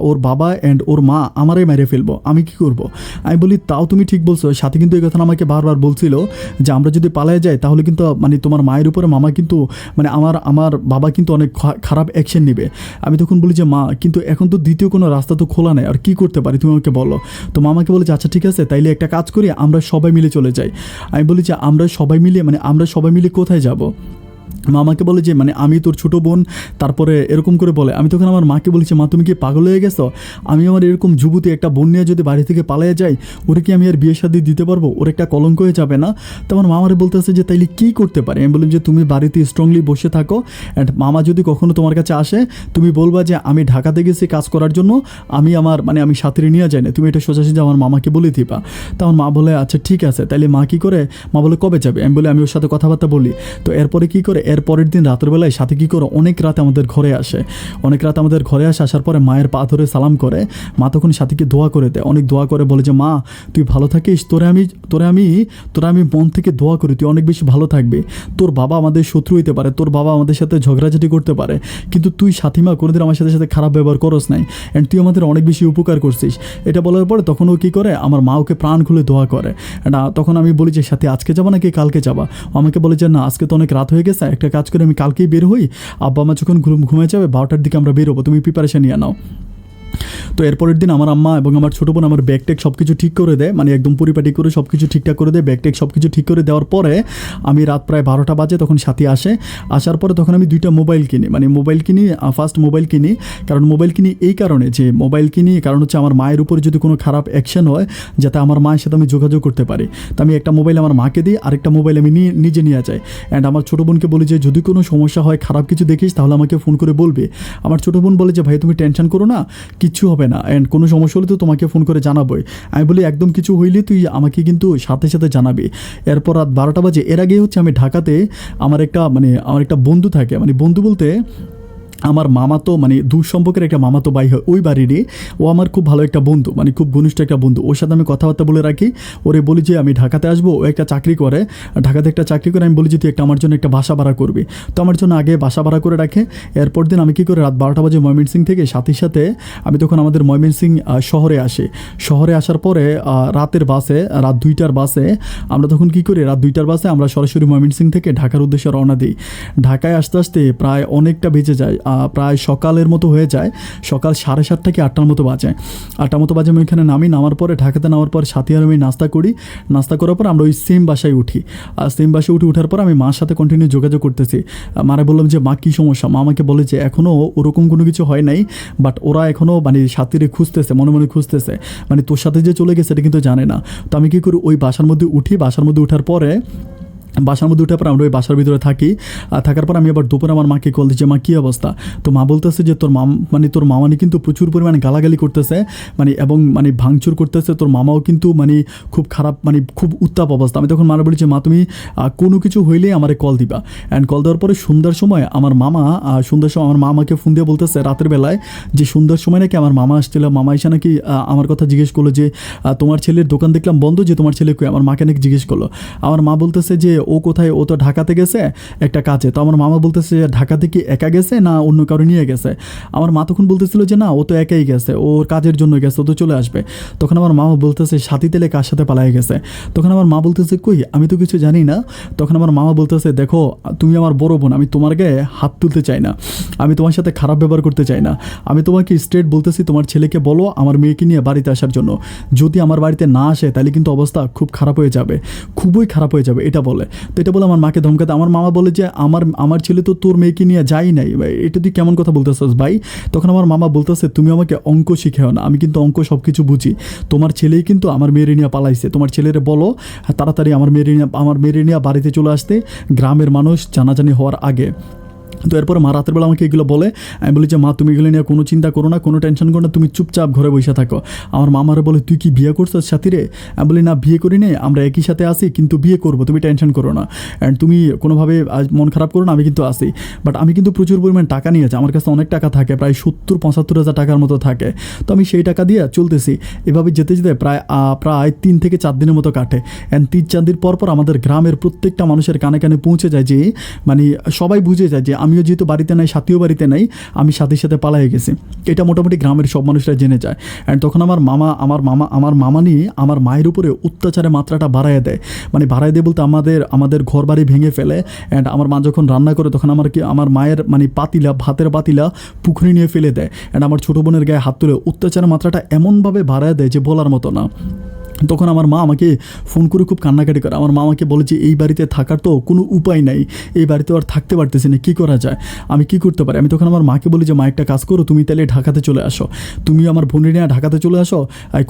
ওর বাবা অ্যান্ড ওর মা আমারে মেরে ফেলবো, আমি কি করব? আমি বলি তাও তুমি ঠিক বলছো। সাথী কিন্তু এই কথা আমাকে বারবার বলছিল যে আমরা যদি পালাই যাই তাহলে কিন্তু মানে তোমার মায়ের উপরে মামা কিন্তু মানে আমার বাবা কিন্তু অনেক খারাপ অ্যাকশন নেবে। আমি তখন বলি যে মা কিন্তু এখন তো দ্বিতীয় কোনো রাস্তা তো খোলা নেই, আর কি করতে পারি তুমি আমাকে বলো। তো মামাকে বলেছে আচ্ছা ঠিক আছে তাইলে একটা কাজ করি, আমরা সবাই মিলে চলে যাই। আমি বলি যে আমরা সবাই মিলে কোথায় যাব? মামাকে বলে যে মানে আমি তোর ছোটো বোন, তারপরে এরকম করে বলে। আমি তখন আমার মাকে বলেছি মা তুমি কি পাগল হয়ে গেছো? আমি আমার এরকম যুবতী একটা বোন নিয়ে যদি বাড়ি থেকে পালিয়ে যাই ওরে কি আমি আর বিয়ে শাদী দিতে পারবো? ওর একটা কলঙ্ক হয়ে যাবে না? তো আমার মামারে বলতেছে যে তাইলে কী করতে পারি? আমি বললাম যে তুমি বাড়িতে স্ট্রংলি বসে থাকো, অ্যান্ড মামা যদি কখনো তোমার কাছে আসে তুমি বলবা যে আমি ঢাকাতে গেছি কাজ করার জন্য, আমি সাথে নিয়ে যাই না, তুমি এটা সোজাসুজি আমার মামাকে বলে দিবা। তো আমার মা বলে আচ্ছা ঠিক আছে। তাইলে মা কী করে, মা বলে কবে যাবে? আমি বলি আমি ওর সাথে কথাবার্তা বলি। তো এরপরে কী করে, এর পরের দিন রাতের বেলায় সাথে কী করে অনেক রাতে আমাদের ঘরে আসে, আসার পরে মায়ের পা ধরে সালাম করে। মা তখন সাথীকে দোয়া করে দেয়, অনেক দোয়া করে, বলে যে মা তুই ভালো থাকিস, তোরা আমি মন থেকে দোয়া করি তুই অনেক বেশি ভালো থাকবি। তোর বাবা আমাদের শত্রু হইতে পারে, তোর বাবা আমাদের সাথে ঝগড়াঝাটি করতে পারে, কিন্তু তুই সাথীমা কোনোদিন আমার সাথে খারাপ ব্যবহার করস নাই, অ্যান্ড তুই আমাদের অনেক বেশি উপকার করছিস। এটা বলার পরে তখন ও কী করে, আমার মা ওকে প্রাণ খুলে দোয়া করে। তখন আমি বলি যে সাথী আজকে যাবা নাকি কালকে যাবা? আমাকে বলে যে না আজকে তো অনেক রাত হয়ে গেছে, একটা কাজ করে আমি কালকেই বের হই, আব্বা মা যখন ঘুমিয়ে যাবে 12টার দিকে আমরা বেরোবো, তুমি প্রিপারেশন নিয়ে নাও। তো এরপরের দিন আমার আম্মা এবং আমার ছোটো বোন আমার ব্যাগ ট্যাগ সব কিছু ঠিক করে দেয়, মানে একদম পরিপাটি করে সব কিছু ঠিকঠাক করে দেয়, ব্যাগ ট্যাগ সব কিছু ঠিক করে দেওয়ার পরে আমি রাত প্রায় 12টা বাজে তখন সাথী আসার পরে তখন আমি 2টা মোবাইল কিনি, ফার্স্ট মোবাইল কিনি। কারণ মোবাইল কিনি এই কারণে যে কারণ হচ্ছে আমার মায়ের উপরে যদি কোনো খারাপ অ্যাকশন হয় যাতে আমার মায়ের সাথে আমি যোগাযোগ করতে পারি। তো আমি একটা মোবাইল আমার মাকে দিই, আরেকটা মোবাইল আমি নিজে নিয়ে যাই। অ্যান্ড আমার ছোটো বোনকে বলি যে যদি কোনো সমস্যা হয়, খারাপ কিছু দেখিস তাহলে আমাকে ফোন করে বলবে। আমার ছোটো বোন বলে যে ভাই তুমি টেনশন করো না, কিচ্ছু হবে না, অ্যান্ড কোনো সমস্যা হলে তো তোমাকে ফোন করে জানাবোই। আমি বলি একদম কিছু হইলে তুই আমাকে কিন্তু সাথে সাথে জানাবি। এরপর রাত 12টা বাজে, এর আগে হচ্ছে আমি ঢাকাতে আমার একটা বন্ধু থাকে, বন্ধু বলতে আমার মামাতো দূর সম্পর্কের একটা মামাতো ভাই হয় ওই বাড়িরই। ও আমার খুব ভালো একটা বন্ধু, খুব ঘনিষ্ঠ একটা বন্ধু। ওর সাথে আমি কথাবার্তা বলে রাখি, ওরে বলি যে আমি ঢাকাতে আসবো, ও একটা চাকরি করে, ঢাকাতে একটা চাকরি করে। আমি বলি যে তুই আমার জন্য একটা বাসা ভাড়া করবি। তো আমার জন্য আগে বাসা ভাড়া করে রাখে। এরপর দিন আমি কী করে রাত 12টা বাজে ময়মনসিংহ থেকে সাথীর সাথে আমি তখন আমাদের ময়মনসিংহ শহরে আসার পরে রাত 2টার বাসে আমরা তখন কী করি, রাত 2টার বাসে আমরা সরাসরি ময়মনসিংহ থেকে ঢাকার উদ্দেশ্যে রওনা দিই। ঢাকায় আসতে আসতে প্রায় অনেকটা বেজে যায়, প্রায় সকালের মতো হয়ে যায়, সকাল 7:30 কি 8টার মতো বাজে। আমি ওইখানে নামার পরে ঢাকাতে নামার পর সাথী আর আমি নাস্তা করার পর আমরা ওই সেম বাসায় উঠি। ওঠার পর আমি মার সাথে কন্টিনিউ যোগাযোগ করতেছি। মারে বললাম যে মা কী সমস্যা? মা আমাকে বলে যে এখনও ওরকম কোনো কিছু হয় নাই, বাট ওরা এখনও সাথীরে খুঁজতেছে, মনে মনে খুঁজতেছে, তোর সাথে যে চলে গেছে এটা কিন্তু জানে না। তো আমি কী করি, ওই বাসার মধ্যে ওঠার পরে আমরা ওই বাসার ভিতরে থাকি। থাকার পর আমি আবার দুপুরে আমার মাকে কল দিচ্ছি, মা কী অবস্থা? তো মা বলতেছে যে তোর তোর মামানি কিন্তু প্রচুর পরিমাণে গালাগালি করতেছে, এবং ভাঙচুর করতেছে, তোর মামাও কিন্তু খুব খারাপ, খুব উত্তাপ অবস্থা। আমি তখন মারা বলেছি মা তুমি কোনো কিছু হইলেই আমারে কল দিবা। অ্যান্ড কল দেওয়ার পরে সন্ধ্যার সময় আমার মা আমাকে ফোন দিয়ে বলতেছে রাতের বেলায় যে সন্ধ্যার সময় নাকি আমার মামা আসছিল। মামা এসে নাকি আমার কথা জিজ্ঞেস করলো যে তোমার ছেলের দোকান দেখলাম বন্ধ, যে তোমার ছেলে কই? আমার মাকে নাকি জিজ্ঞেস করলো। আমার মা বলতেছে যে ও কোথায়, ও তো ঢাকাতে গেছে একটা কাজে। তো আমার মামা বলতেছে ঢাকাতে কি একা গেছে না অন্য কারো নিয়ে গেছে? আমার মা তখন বলতেছিল যে না ও তো একাই গেছে, ওর কাজের জন্য গেছে, ও তো চলে আসবে। তখন আমার মামা বলতেছে সাথী তেলে কার সাথে পালায় গেছে? তখন আমার মা বলতেছে কই আমি তো কিছু জানি না। তখন আমার মামা বলতেছে দেখো তুমি আমার বড় বোন, আমি তোমার গায়ে হাত তুলতে চাই না, আমি তোমার সাথে খারাপ ব্যবহার করতে চাই না, আমি তোমাকে স্ট্রেট বলতেছি তোমার ছেলেকে বলো আমার মেয়েকে নিয়ে বাড়িতে আসার জন্য। যদি আমার বাড়িতে না আসে তাহলে কিন্তু অবস্থা খুব খারাপ হয়ে যাবে, খুবই খারাপ হয়ে যাবে, এটা বলে। তো এটা বলে আমার মাকে ধমকাতে আমার মামা বলে যে আমার ছেলে তো তোর মেয়েকে নিয়ে যাই নাই, এটা তুই কেমন কথা বলতেছিস ভাই? তখন আমার মামা বলতেছে তুমি আমাকে অঙ্ক শিখেও না, আমি কিন্তু অঙ্ক সব কিছু বুঝি, তোমার ছেলেই কিন্তু আমার মেয়েরে নিয়ে পালাইছে, তোমার ছেলেরে বলো তাড়াতাড়ি আমার মেয়েরে নিয়ে বাড়িতে চলে আসতে, গ্রামের মানুষ জানাজানি হওয়ার আগে। তো এরপরে মা রাতের বেলা আমাকে এগুলো বলে। আমি বলি যে মা তুমি এগুলো নিয়ে কোনো চিন্তা করো না, কোনো টেনশন করো না, তুমি চুপচাপ ঘরে বসে থাকো। আমার মা আমারে বলে তুই কি বিয়ে করছিস সাথীরে? আমি বলি না বিয়ে করি নে, আমরা একই সাথে আসি, কিন্তু বিয়ে করবো, তুমি টেনশন করো না, অ্যান্ড তুমি কোনোভাবে মন খারাপ করো না, আমি কিন্তু আসি। বাট আমি কিন্তু প্রচুর পরিমাণ টাকা নিয়েছি, আমার কাছে অনেক টাকা থাকে, প্রায় 70-75 হাজার টাকার মতো থাকে। তো আমি সেই টাকা দিয়ে চলতেছি। এভাবে যেতে যেতে প্রায় 3 থেকে 4 দিনের মতো কাটে। অ্যান্ড 3-4 দিন পর আমাদের গ্রামের প্রত্যেকটা মানুষের কানে কানে পৌঁছে যায় যে মানে সবাই বুঝে যায় যে আমিও যেহেতু বাড়িতে নাই, সাথীও বাড়িতে নাই, আমি সাথীর সাথে পালাই গেছি। এটা মোটামুটি গ্রামের সব মানুষরা জেনে যায়। অ্যান্ড তখন আমার মামা নিয়ে আমার মায়ের উপরে অত্যাচারের মাত্রাটা বাড়ায় দেয়। মানে বাড়ায় দেয় বলতে আমাদের ঘর বাড়ি ভেঙে ফেলে। অ্যান্ড আমার মা যখন রান্না করে তখন আমার মায়ের মানে ভাতের পাতিলা পুকুরে নিয়ে ফেলে দেয়। অ্যান্ড আমার ছোটো বোনের গায়ে হাত তুলে অত্যাচারের মাত্রাটা এমনভাবে বাড়ায় দেয় যে বলার মতো না। তখন আমার মা আমাকে ফোন করে খুব কান্নাকাটি করে। আমার মা আমাকে বলে যে এই বাড়িতে থাকার তো কোনো উপায় নাই, এই বাড়িতে আর থাকতে পারতেছি না, কী করা যায়, আমি কী করতে পারি? আমি তখন আমার মাকে বলি যে মা একটা কাজ করো, তুমি তাহলে ঢাকাতে চলে আসো, তুমি আমার বোনের নিয়ে ঢাকাতে চলে আসো,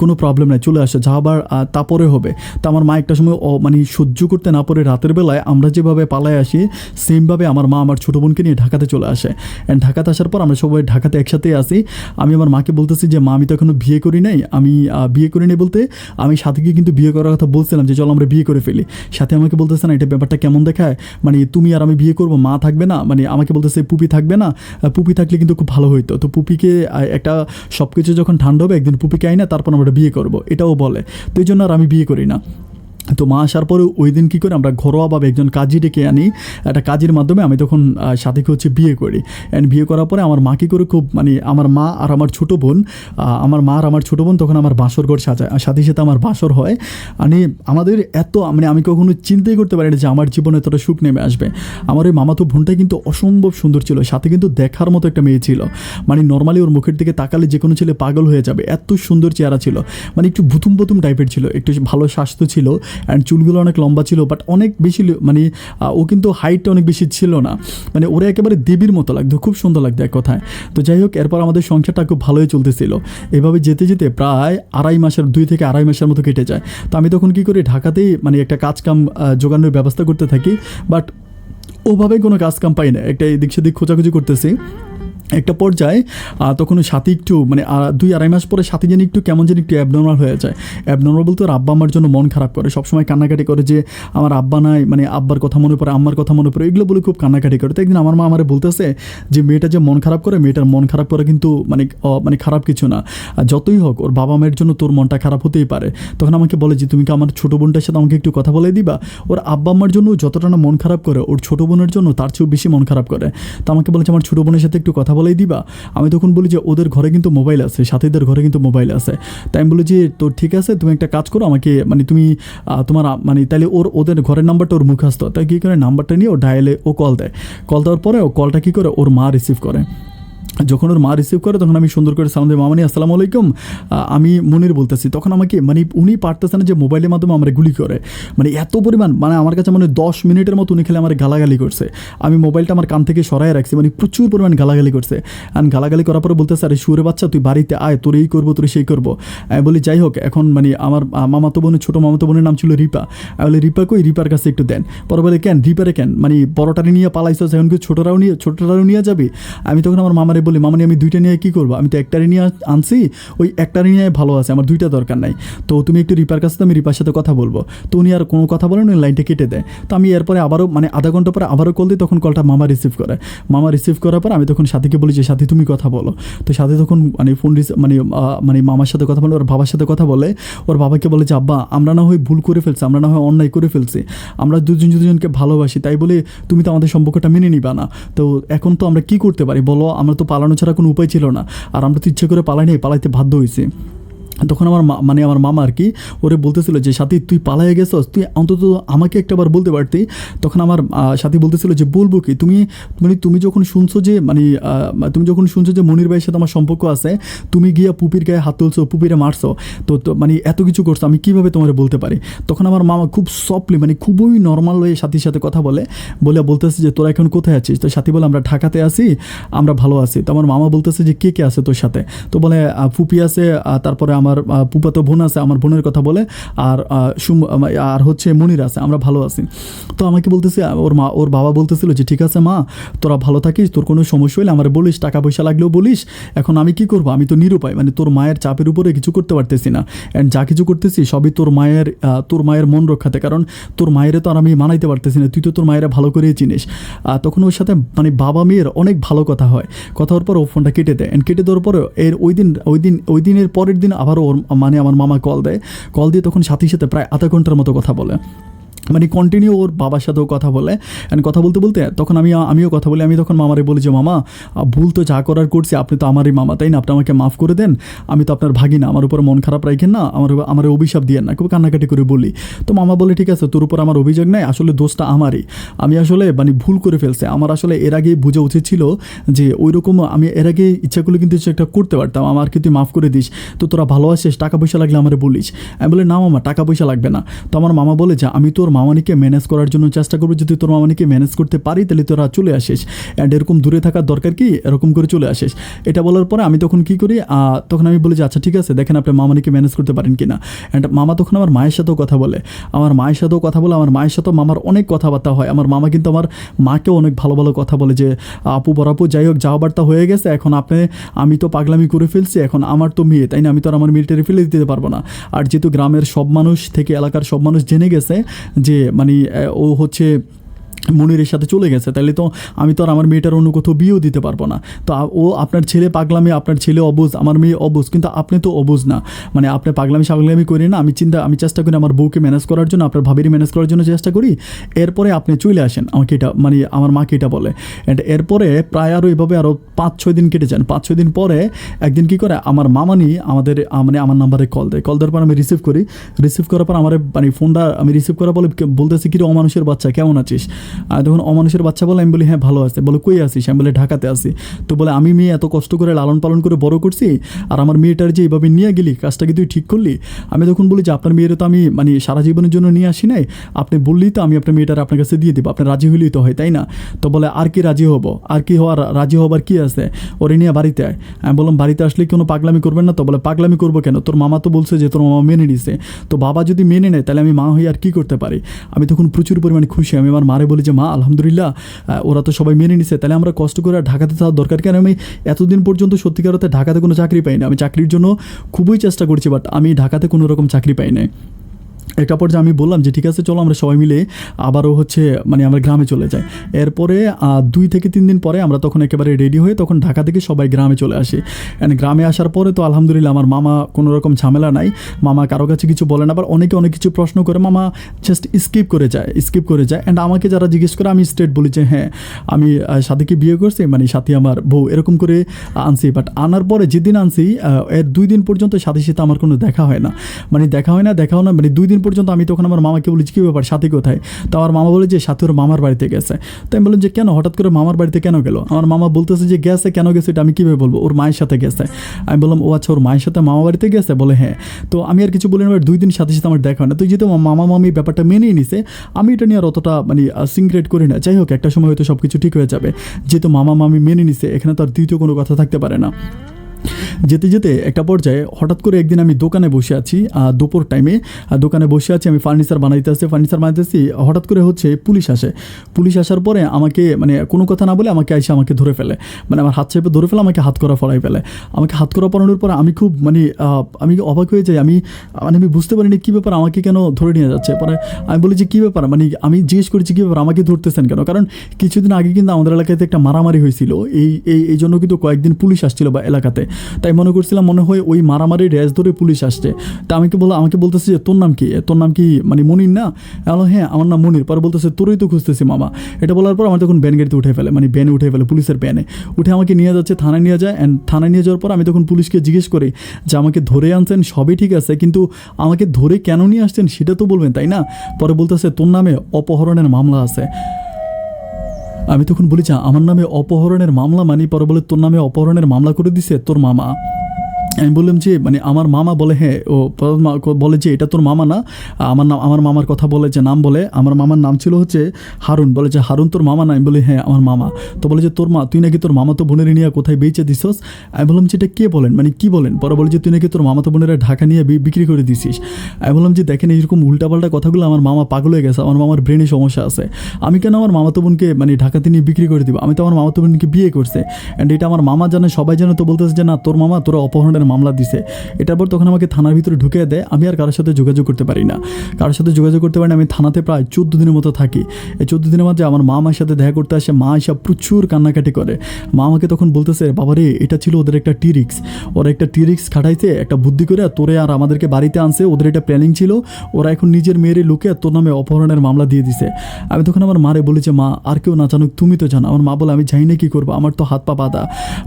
কোনো প্রবলেম নাই, চলে আসো, যা আবার তারপরে হবে। তো আমার মা একটা সময় মানে সহ্য করতে না পারে রাতের বেলায় আমরা যেভাবে পালায় আসি সেমভাবে আমার মা আমার ছোটো বোনকে নিয়ে ঢাকাতে চলে আসে। অ্যান্ড ঢাকাতে আসার পর আমরা সবাই ঢাকাতে একসাথেই আসি। আমি আমার মাকে বলতেছি যে মা আমি তো এখনও বিয়ে করি নাই, আমি বিয়ে করি নাই বলতে আমি সাথীকে কিন্তু বিয়ে করার কথা বলছিলাম যে চলো আমরা বিয়ে করে ফেলি। সাথে আমাকে বলতেছে না এটা ব্যাপারটা কেমন দেখায়, মানে তুমি আর আমি বিয়ে করবো, মা থাকবে না, মানে আমাকে বলতেছে পুপি থাকবে না, পুপি থাকলে কিন্তু খুব ভালো হইতো। তো পুপিকে একটা সব কিছু যখন ঠান্ডা হবে একদিন পুপিকে আই না, তারপর আমরা বিয়ে করবো, এটাও বলে। তো এই জন্য আর আমি বিয়ে করি না। তো মা আসার পরে ওই দিন কী করে আমরা ঘরোয়াভাবে একজন কাজী ডেকে আনি। একটা কাজের মাধ্যমে আমি তখন সাথীকে হচ্ছে বিয়ে করি। অ্যান্ড বিয়ে করার পরে আমার মা কী করে খুব মানে আমার মা আর আমার ছোটো বোন তখন আমার বাসর ঘর সাজায়, আর সাথে সাথে আমার বাসর হয়। মানে আমাদের এত মানে আমি কখনো চিন্তাই করতে পারি না যে আমার জীবনে এতটা সুখ নেমে আসবে। আমার ওই মামাতো বোনটা কিন্তু অসম্ভব সুন্দর ছিল, সাথে কিন্তু দেখার মতো একটা মেয়ে ছিল। মানে নর্মালি ওর মুখের দিকে তাকালে যে কোনো ছেলে পাগল হয়ে যাবে, এত সুন্দর চেহারা ছিল। মানে একটু ভুতুম টাইপের ছিল, একটু ভালো স্বাস্থ্য ছিল, অ্যান্ড চুলগুলো অনেক লম্বা ছিল, বাট অনেক বেশি মানে ও কিন্তু হাইটটা অনেক বেশি ছিল না। মানে ওরা একেবারে দেবীর মতো লাগতো, খুব সুন্দর লাগতো এক কথায়। তো যাই হোক, এরপর আমাদের সংসারটা খুব ভালোই চলতেছিল। এভাবে যেতে যেতে প্রায় 2 থেকে আড়াই মাসের মতো কেটে যায়। তো আমি তখন কী করি, ঢাকাতেই মানে একটা কাম জোগানোর ব্যবস্থা করতে থাকি, বাট ওভাবে কোনো কাম পাই না, একটা এদিক সেদিক খোঁজাখুঁজি করতেছি। একটা পর্যায়ে তখন সাথী একটু মানে 2-2.5 মাস পরে সাথী যেন একটু কেমন যেন একটু অ্যাবনর্মাল হয়ে যায়। অ্যাবনর্মাল বলতে ওর আব্বা আমার জন্য মন খারাপ করে, সবসময় কান্নাকাটি করে যে আমার আব্বা নাই, মানে আব্বার কথা মনে পড়ে, আম্মার কথা মনে পড়ে, এগুলো বলে খুব কান্নাকাটি করে। তো একদিন আমার মা আমারে বলতেছে যে মেয়েটা যে মন খারাপ করে, মেয়েটার মন খারাপ করে কিন্তু মানে খারাপ কিছু না, যতই হোক ওর বাবা মায়ের জন্য তোর মনটা খারাপ হতেই পারে। তখন আমাকে বলে যে তুমি কি আমার ছোটো বোনটার সাথে আমাকে একটু কথা বলে দিবা, ওর আব্বা আম্মার জন্য যতটা না মন খারাপ করে ওর ছোটো বোনের জন্য তার চেয়েও বেশি মন খারাপ করে। তো আমাকে বলেছে আমার ছোটো বোনের সাথে একটু কথা বলেই দিবা। আমি তখন বলি যে ওদের ঘরে কিন্তু মোবাইল আছে, সাথীদের ঘরে কিন্তু মোবাইল আছে। তাই আমি বলি যে তো ঠিক আছে, তুমি একটা কাজ করো, আমাকে মানে তুমি তোমার মানে তাহলে ওদের ঘরের নাম্বারটা ওর মুখস্থ। তাই কী করে নাম্বারটা নিয়ে ও ডায়ালে ও কল দেয়। কল দেওয়ার পরে ও কলটা কী করে ওর মা রিসিভ করে। যখন ওর মা রিসিভ করে তখন আমি সুন্দর করে সালাম দিই, মামানি আসসালামু আলাইকুম, আমি মনির বলতেছি। তখন আমাকে মানে উনি পারতেছে না যে মোবাইলের মাধ্যমে আমরা গুলি করে, মানে এত পরিমাণ মানে আমার কাছে মানে 10 মিনিটের মতো উনি খেলে আমার গালাগালি করছে। আমি মোবাইলটা আমার কান থেকে সরাই রাখছি, মানে প্রচুর পরিমাণ গালাগালি করছে। আর গালাগালি করার পরে বলতেছে আরে সুরে বাচ্চা তুই বাড়িতে আয়, তোর এই করবো তোর সেই করবো। আমি বলি যাই হোক, এখন মানে আমার ছোটো মামাতো বোনের নাম ছিল রিপা। আমি বলি রিপা কই, রিপার কাছে একটু দেন। পরে বলে কেন রিপারে কেন, মানে বড়টারে নিয়ে পালাইছো, এখন কি ছোটোরাও নিয়ে যাবি। আমি তখন আমার মামারে বলি মামানি আমি 2টা নিয়ে কী করবো, আমি তো একটারে নিয়ে আনছি, ওই একটারে নিয়ে ভালো আছে, আমার 2টা দরকার নাই। তো তুমি একটু রিপার কাছে, তো আমি রিপার সাথে কথা বলবো। তো উনি আর কোনো কথা বলেন, উনি লাইনটা কেটে দেয়। তো আমি এরপরে আবারও মানে আধা ঘন্টা পরে আবারও কল দিই, তখন কলটা মামা রিসিভ করে। মামা রিসিভ করার পর আমি তখন সাথীকে বলি যে সাথী তুমি কথা বলো। তো সাথী তখন মানে ফোন মানে মামার সাথে কথা বলে, ওর বাবার সাথে কথা বলে। ওর বাবাকে বলে যে আব্বা আমরা না হয় ভুল করে ফেলছি, আমরা না হয় অন্যায় করে ফেলছি, আমরা দুজনকে ভালোবাসি, তাই বলে তুমি তো আমাদের সম্পর্কটা মেনে নিবা না। তো এখন তো আমরা কী করতে পারি বলো, আমরা তো পালানো ছাড়া কোনো উপায় ছিল না, আর আমরা তো ইচ্ছে করে পালাইতে বাধ্য হয়েছি। তখন আমার মামা আর কি ওরে বলতেছিল যে সাথী তুই পালাইয়া গেছস, তুই অন্তত আমাকে একটাবার বলতে পারতি। তখন আমার সাথী বলতেছিল যে বলবো কি, তুমি যখন শুনছো যে মনির ভাইয়ের সাথে আমার সম্পর্ক আছে, তুমি গিয়া পুপির গায়ে হাত তুলছো, পুপিরে মারছো, তো মানে এত কিছু করছো, আমি কীভাবে তোমার বলতে পারি। তখন আমার মামা খুব সফটলি মানে খুবই নর্মাল হয়ে সাথীর সাথে কথা বলতেছে যে তোরা এখন কোথায় আছিস। তো সাথী বলে আমরা ঢাকাতে আছি, আমরা ভালো আছি। তো আমার মামা বলতেছে যে কে আছে তোর সাথে। তো বলে ফুপি আছে, তারপরে আমার আমার ফুফাতো বোন আছে, আমার বোনের কথা বলে, আর আর হচ্ছে মনির আছে, আমরা ভালো আছি। তো আমাকে বলতেছে ওর বাবা বলতেছিল যে ঠিক আছে মা, তোরা ভালো থাকিস, তোর কোনো সমস্যা হলে আমার বলিস, টাকা পয়সা লাগলেও বলিস। এখন আমি কি করবো, আমি তো নিরুপায়, মানে তোর মায়ের চাপের উপরে কিছু করতে পারতেছি না, অ্যান্ড যা কিছু করতেছি সবই তোর মায়ের মন রক্ষাতে, কারণ তোর মায়ের তো আর আমি মানাইতে পারতেছি না, তুই তো তোর মায়েরা ভালো করেই চিনিস। তখন ওর সাথে মানে বাবা মেয়ের অনেক ভালো কথা হয়, কথা হওয়ার পর ও ফোনটা কেটে দেয়, অ্যান্ড কেটে দেওয়ার পরে ওই দিনের পরের দিন আবার ওর মানে আমার মামা কল দেয়, কল দিয়ে তখন সাথে সাথে প্রায় আধা ঘন্টার মতো কথা বলে, মানে কন্টিনিউ ওর বাবার সাথেও কথা বলে। অ্যান্ড কথা বলতে বলতে তখন আমিও কথা বলি, আমি তখন মামারে বলি যে মামা, ভুল তো যা করার করছি, আপনি তো আমারই মামা তাই না, আপনি আমাকে মাফ করে দেন, আমি তো আপনার ভাগি না, আমার উপর মন খারাপ রাখেন না, আমার অভিশাপ দিয়েন না, খুব কান্নাকাটি করে বলি। তো মামা বলে ঠিক আছে, তোর উপর আমার অভিযোগ নেই, আসলে দোষটা আমারই, আমি আসলে মানে ভুল করে ফেলছে, আমার আসলে এর আগে বোঝা উচিত ছিল যে ওই রকম আমি এর আগে ইচ্ছা করলে কিন্তু একটা করতে পারতাম, আমার কি তুই মাফ করে দিস, তো তোরা ভালো আছিস, টাকা পয়সা লাগলে আমারে বলিস। আমি বলি না মামা, টাকা পয়সা লাগবে না। তো আমার মামা বলে যে আমি তোর মামানিকে ম্যানেজ করার জন্য চেষ্টা করবো, যদি তোর মামানিকে ম্যানেজ করতে পারি তাহলে তোরা চলে আসিস, অ্যান্ড এরকম দূরে থাকার দরকার কি, এরকম করে চলে আসিস। এটা বলার পরে আমি তখন কী করি, তখন আমি বলি যে আচ্ছা ঠিক আছে, দেখেন আপনি মামানিকে ম্যানেজ করতে পারেন কি না। অ্যান্ড মামা তখন আমার মায়ের সাথেও কথা বলে, আমার মায়ের সাথেও মামার অনেক কথাবার্তা হয়। আমার মামা কিন্তু আমার মাকেও অনেক ভালো ভালো কথা বলে যে আপু বরাপু যাই হোক, যাওয়া বার্তা হয়ে গেছে, এখন আমি তো পাগলামি করে ফেলছি, এখন আমার তো মেয়ে তাই না, আমি তো আর আমার মিলিটারি ফেলে দিতে পারবো না। আর যেহেতু গ্রামের সব মানুষ থেকে এলাকার সব মানুষ জেনে গেছে যে মানে ও হচ্ছে মনিরের সাথে চলে গেছে, তাহলে তো আমি তো আর আমার মেয়েটার অন্য কোথাও বিয়েও দিতে পারবো না। তো আপনার ছেলে পাগলামি, আপনার ছেলে অবুঝ, আমার মেয়ে অবুঝ, কিন্তু আপনি তো অবুঝ না, মানে আপনি পাগলামি করি না। আমি চেষ্টা করি আমার বউকে ম্যানেজ করার জন্য, আপনার ভাবির ম্যানেজ করার জন্য চেষ্টা করি, এরপরে আপনি চলে আসেন, আমাকে এটা মানে আমার মাকে এটা বলে। অ্যান্ড এরপরে প্রায় আরও এভাবে আরও 5-6 দিন কেটে যান। 5-6 দিন পরে একদিন কী করে, আমার মামানি মানে আমার নাম্বারে কল দেওয়ার পর আমি রিসিভ করার পর আমার মানে ফোনটা আমি রিসিভ করার পরে বলতেছি কি রে অমানুষের বাচ্চা, কেমন আছিস? তখন অমানুষের বাচ্চা বলে, আমি বলি হ্যাঁ ভালো আছে। বলে কই আছিস? আমি বলে ঢাকাতে আছি। তো বলে আমি মেয়ে এত কষ্ট করে লালন পালন করে বড় করছি, আর আমার মেয়েটার যে এইভাবে নিয়ে গেলি, কাজটা কি তুই ঠিক করলি? আমি তখন বলি যে আপনার মেয়ের তো আমি মানে সারা জীবনের জন্য নিয়ে আসি নাই, আপনি বললেই তো আমি আপনার মেয়েটার আপনার কাছে দিয়ে দেবো, আপনি রাজি হইলেই তো হয় তাই না? তো বলে আর কি রাজি হবো, আর কি রাজি হবার কি আছে, ওরে নিয়ে বাড়িতে আয়। আমি বললাম বাড়িতে আসলে কোনো পাগলামি করবেন না তো? বলে পাগলামি করবো কেন, তোর মামা তো বলছে যে তোর মামা মেনে নিছে, তো বাবা যদি মেনে নেয় তাহলে আমি মা হয়ে আর কি করতে পারি। আমি তখন প্রচুর পরিমাণে খুশি। আমি আমার মারে বলি যে মা আলহামদুলিল্লাহ, ওরা তো সবাই মেনে নিছে, তাহলে আমরা কষ্ট করে ঢাকাতে যাওয়ার দরকার কেন? আমি এতদিন পর্যন্ত সত্যিকার অর্থে ঢাকাতে কোনো চাকরি পাই না, আমি চাকরির জন্য খুবই চেষ্টা করছি, বাট আমি ঢাকাতে কোনো রকম চাকরি পাই না। একটা পর্যায়ে আমি বললাম যে ঠিক আছে চলো আমরা সবাই মিলে আবারও হচ্ছে মানে আমরা গ্রামে চলে যাই। এরপরে 2 থেকে 3 দিন পরে আমরা তখন একেবারে রেডি হয়ে তখন ঢাকা থেকে সবাই গ্রামে চলে আসি। অ্যান্ড গ্রামে আসার পরে তো আলহামদুলিল্লাহ আমার মামা কোনো রকম ঝামেলা নাই, মামা কারো কাছে কিছু বলে না, আবার অনেকে অনেক কিছু প্রশ্ন করে, মামা জাস্ট স্কিপ করে যায়। অ্যান্ড আমাকে যারা জিজ্ঞেস করে আমি স্ট্রেট বলি যে হ্যাঁ আমি সাথীকে বিয়ে করছি, মানে সাথী আমার বউ, এরকম করে আনছি। বাট আনার পরে যেদিন আনছি এর 2 দিন পর্যন্ত সাথীর সাথে আমার কোনো দেখাও না, মানে 2 দিন পর্যন্ত। আমি তখন আমার মামাকে বলেছি কী ব্যাপার, সাথী কোথায়? তো আমার মামা বলে যে সাথী ওর মামার বাড়িতে গেছে। তো আমি বললাম যে কেন, হঠাৎ করে মামার বাড়িতে কেন গেল? আমার মামা বলতেছে যে গেছে, কেন গেছে এটা আমি কীভাবে বলবো, ওর মায়ের সাথে গেছে। আমি বললাম ও আচ্ছা, ওর মায়ের সাথে মামা বাড়িতে গেছে? বলে হ্যাঁ। তো আমি আর কিছু বলি না, 2 দিন সাথে সাথে আমার দেখা হয় না। তো যেহেতু মামা মামি ব্যাপারটা মেনেই নিছে, আমি এটা নিয়ে আর অতটা মানে সিনক্রেট করি না। যাই হোক, একটা সময় হয়তো সব কিছু ঠিক হয়ে যাবে, যেহেতু মামা মামি মেনে নিছে, এখানে তো আর দ্বিতীয় কোনো কথা থাকতে পারে না। যেতে যেতে একটা পর্যায়ে হঠাৎ করে একদিন আমি দোকানে বসে আছি, দুপুর টাইমে দোকানে বসে আছি, আমি ফার্নিচার বানাইতেছি। হঠাৎ করে হচ্ছে পুলিশ আসার পরে আমাকে মানে কোনো কথা না বলে আমাকে ধরে ফেলে, মানে আমার হাত চেপে ধরে ফেলে, আমাকে হাত করা ফড়াই ফেলে। আমাকে হাত করা পড়ানোর পরে আমি খুব মানে আমি অবাক হয়ে যাই। আমি বুঝতে পারিনি কী ব্যাপার, আমাকে কেন ধরে নিয়ে যাচ্ছে। পরে আমি বলি যে কী ব্যাপার, মানে আমি জিজ্ঞেস করেছি কী ব্যাপার, আমাকে ধরতেছেন কেন? কারণ কিছুদিন আগে কিন্তু আমাদের এলাকাতে একটা মারামারি হয়েছিল, এই জন্য কিন্তু কয়েকদিন পুলিশ আসছিল বা এলাকাতে। তাই মনে করছিলাম মনে হয় ওই মারামারি রেস ধরে পুলিশ আসছে। তা আমাকে বলতেছে যে তোর নাম কি মানে মনির না? বলো হ্যাঁ আমার নাম মনির। পরে বলতেছে তোরই তো খুঁজতেছি মামা। এটা বলার পর আমার তখন ব্যান গাড়িতে উঠে ফেলে, মানে ব্যানে উঠে ফেলে, পুলিশের ব্যানে উঠে আমাকে নিয়ে যাচ্ছে, থানায় নিয়ে যায়। অ্যান্ড থানায় নিয়ে যাওয়ার পর আমি তখন পুলিশকে জিজ্ঞেস করি যে আমাকে ধরে আনছেন সবই ঠিক আছে, কিন্তু আমাকে ধরে কেন নিয়ে আসছেন সেটা তো বলবেন তাই না? পরে বলতেছে তোর নামে অপহরণের মামলা আছে। আমি তখন বলি যে আমার নামে অপহরণের মামলা, মানে পরে বলে তোর নামে অপহরণের মামলা করে দিছে তোর মামা। আমি বললাম যে মানে আমার মামা বলে হ্যাঁ ও বলে যে এটা তোর মামা না, আমার মামার কথা বলে যে নাম বলে, আমার মামার নাম ছিল হচ্ছে হারুন, বলে যে হারুন তোর মামা না? আমি বলি হ্যাঁ আমার মামা। তো বলে যে তোর মা, তুই নাকি তোর মামা তো বোনের নিয়ে কোথায় বেচে দিছস? আমি বললাম যে এটা কে বলেন, মানে কি বলেন? পরে বলে যে তুই নাকি তোর মামা তো বোনেরা ঢাকা নিয়ে বিক্রি করে দিছিস। আমি বললাম যে দেখেন এইরকম উল্টাপাল্টা কথাগুলো, আমার মামা পাগল হয়ে গেছে, আমার মামার ব্রেনে সমস্যা আছে, আমি কেন আমার মামাতো বোনকে মানে ঢাকাতে নিয়ে বিক্রি করে দিব? আমি তো আমার মামাতো বোনকে বিয়ে করছে, অ্যান্ড এটা আমার মামা জানে, সবাই জানে, তো বলতেছে যে না তোর মামা তোরা অপহরণের মামলা দিছে। এটার পর তখন আমাকে থানার ভিতরে ঢুকিয়ে দেয়, আমি আর কারোর সাথে যোগাযোগ করতে পারি না, কারোর সাথে যোগাযোগ করতে পারি না। আমি থানাতে প্রায় 14 দিনের মতো থাকি। এই 14 দিনের মধ্যে আমার মা আমার সাথে দেখা করতে আসে, মা এসব প্রচুর কান্নাকাটি করে। মা আমাকে তখন বলতেছে বাবারে এটা ছিল ওদের একটা টিরিক্স, ওরা একটা টিরিক্স খাটাইছে, একটা বুদ্ধি করে তোরে আর আমাদেরকে বাড়িতে আনছে, ওদের একটা প্ল্যানিং ছিল, ওরা এখন নিজের মেয়েরে লুকে তোর নামে অপহরণের মামলা দিয়ে দিছে। আমি তখন আমার মারে বলি যে মা আর কেউ না জানুক, তুমি তো জানো। আমার মা বলে আমি জানি না কী করবো, আমার তো হাত পা বাঁধা।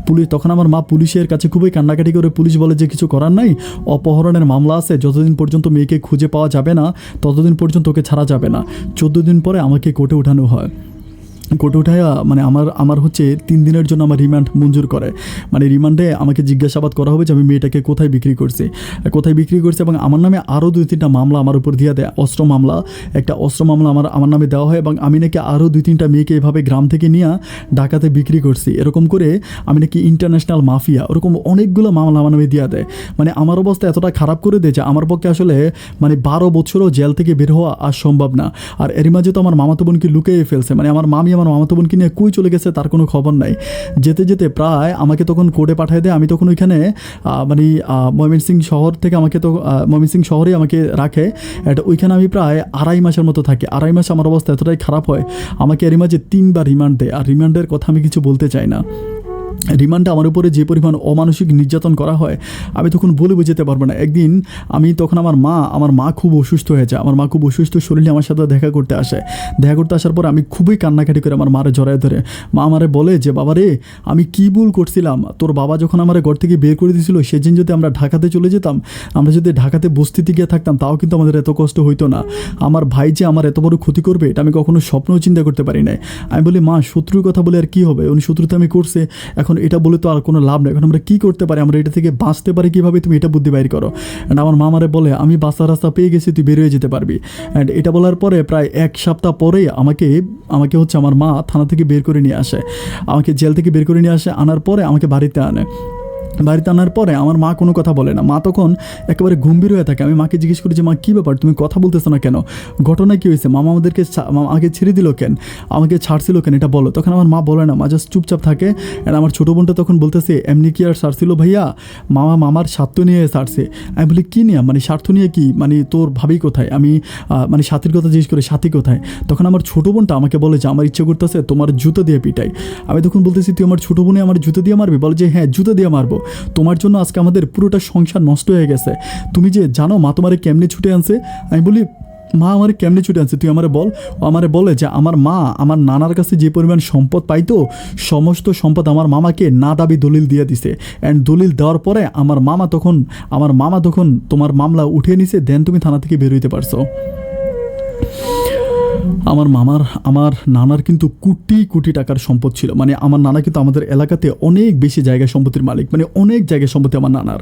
পুলিশ, তখন আমার মা পুলিশের কাছে খুবই কান্নাকাটি করে, পুলিশ বলে যে কিছু করার নাই, অপহরণের মামলা আছে, যতদিন পর্যন্ত মেয়েকে খুঁজে পাওয়া যাবে না ততদিন পর্যন্ত ওকে ছাড়া যাবে না। 14 দিন পরে আমাকে কোর্টে ওঠানো হয়। কোর্টে উঠায়া মানে আমার হচ্ছে 3 দিনের জন্য আমার রিমান্ড মঞ্জুর করে। মানে রিমান্ডে আমাকে জিজ্ঞাসাবাদ করা হবে যে আমি মেয়েটাকে কোথায় বিক্রি করছি, এবং আমার নামে আরও 2-3টা মামলা আমার উপর দিয়ে দেয়। অস্ত্র মামলা, একটা অস্ত্র মামলা আমার নামে দেওয়া হয়, এবং আমি নাকি আরও 2-3টা মেয়েকে এভাবে গ্রাম থেকে নিয়ে ঢাকাতে বিক্রি করছি, এরকম করে আমি নাকি ইন্টারন্যাশনাল মাফিয়া, ওরকম অনেকগুলো মামলা আমার নামে দিয়ে দেয়। মানে আমার অবস্থা এতটা খারাপ করে দেয় যে আমার পক্ষে আসলে মানে 12 বছরও জেল থেকে বের হওয়া আর সম্ভব না। আর এরই মাঝে তো আমার মামাতো বোনকে লুকিয়ে ফেলছে, মানে আমার মামি আমার মামাতো বোনকে নিয়ে কই চলে গেছে তার কোনো খবর নাই। যেতে যেতে প্রায় আমাকে তখন কোর্টে পাঠিয়ে দেয়। আমি তখন ওইখানে মানে ময়মনসিংহ শহর থেকে আমাকে তো ময়মনসিংহ শহরে আমাকে রাখে, ওইখানে আমি প্রায় 2.5 মাসের মতো থাকি। 2.5 মাস আমার অবস্থা এতটাই খারাপ হয়, আমাকে এরই মাঝে 3বার রিমান্ড দেয়। আর রিমান্ডের কথা আমি কিছু বলতে চাই না। রিমান্ডে আমার উপরে যে পরিমাণ অমানসিক নির্যাতন করা হয় আমি তখন বলে বোঝাতে পারবো না। একদিন আমি তখন আমার মা খুব অসুস্থ হয়ে যায়, আমার মা খুব অসুস্থ শরীরে আমার সাথে দেখা করতে আসার পর আমি খুবই কান্নাকাটি করে আমার মারে জড়ায় ধরে। মা আমারে বলে যে বাবা রে, আমি কী ভুল করছিলাম, তোর বাবা যখন আমার ঘর থেকে বের করে দিয়েছিল সেদিন যদি আমরা ঢাকাতে চলে যেতাম, আমরা যদি ঢাকাতে বস্তিতে গিয়ে থাকতাম, তাও কিন্তু আমাদের এত কষ্ট হইতো না। আমার ভাই যে আমার এত বড় ক্ষতি করবে এটা আমি কখনো স্বপ্নেও চিন্তা করতে পারি নাই। আমি বলি মা শত্রুর কথা বলে আর কী হবে, উনি শত্রুতা আমি করছে, এখন এটা বলে তো আর কোনো লাভ নেই, এখন আমরা কী করতে পারি, আমরা এটা থেকে বাঁচতে পারি কীভাবে, তুমি এটা বুদ্ধি বাইর করো। অ্যান্ড আমার মা আমারে বলে আমি বাঁচার রাস্তা পেয়ে গেছি, তুই বের হয়ে যেতে পারবি। অ্যান্ড এটা বলার পরে প্রায় 1 সপ্তাহ পরেই আমাকে হচ্ছে আমার মা থানা থেকে বের করে নিয়ে আসে, আমাকে জেল থেকে বের করে নিয়ে আসে। আনার পরে আমাকে বাড়িতে আনার পরে আমার মা কোনো কথা বলে না, মা তখন একেবারে গম্ভীর হয়ে থাকে। আমি মাকে জিজ্ঞেস করি যে মা কী ব্যাপার, তুমি কথা বলতেছো না কেন, ঘটনা কী হয়েছে, মামা আমাকে ছেড়ে দিল কেন, আমাকে ছাড়ছিল কেন, এটা বলো। তখন আমার মা বলে না, মা জাস্ট চুপচাপ থাকে। আর আমার ছোটো বোনটা তখন বলতেছে এমনি কি আর ছাড়ছিল ভাইয়া, মামার স্বার্থ নিয়ে ছাড়ছে। আমি বলি কী নিয়ে, মানে স্বার্থ নিয়ে কি, মানে তোর ভাবি কোথায়, আমি মানে সাথীর কথা জিজ্ঞেস করি সাথী কোথায়। তখন আমার ছোটো বোনটা আমাকে বলে যে আমার ইচ্ছে করতেছে তোমার জুতো দিয়ে পিটাই। আমি তখন বলতেছি তুই আমার ছোটো বোনে আমার জুতো দিয়ে মারবি, বলে যে হ্যাঁ জুতো দিয়ে মারবো, তোমার জন্য আজকে আমাদের পুরোটা সংসার নষ্ট হয়ে গেছে, তুমি যে জানো মা তোমারে কেমনে ছুটে আনছে। আমি বলি মা আমার কেমনে ছুটে আনছে তুই আমারে বল। ও আমারে বলে যে আমার মা আমার নানার কাছে যে পরিমাণ সম্পদ পাইতো সমস্ত সম্পদ আমার মামাকে না দাবি দলিল দিয়ে দিছে, অ্যান্ড দলিল দেওয়ার পরে আমার মামা তখন তোমার মামলা উঠিয়ে নিছে, দেন তুমি থানা থেকে বের হইতে পারছো। আমার নানার কিন্তু কোটি কোটি টাকার সম্পদ ছিল, মানে আমার নানা কিন্তু আমাদের এলাকাতে অনেক বেশি জায়গা সম্পত্তির মালিক, মানে অনেক জায়গা সম্পত্তি আমার নানার।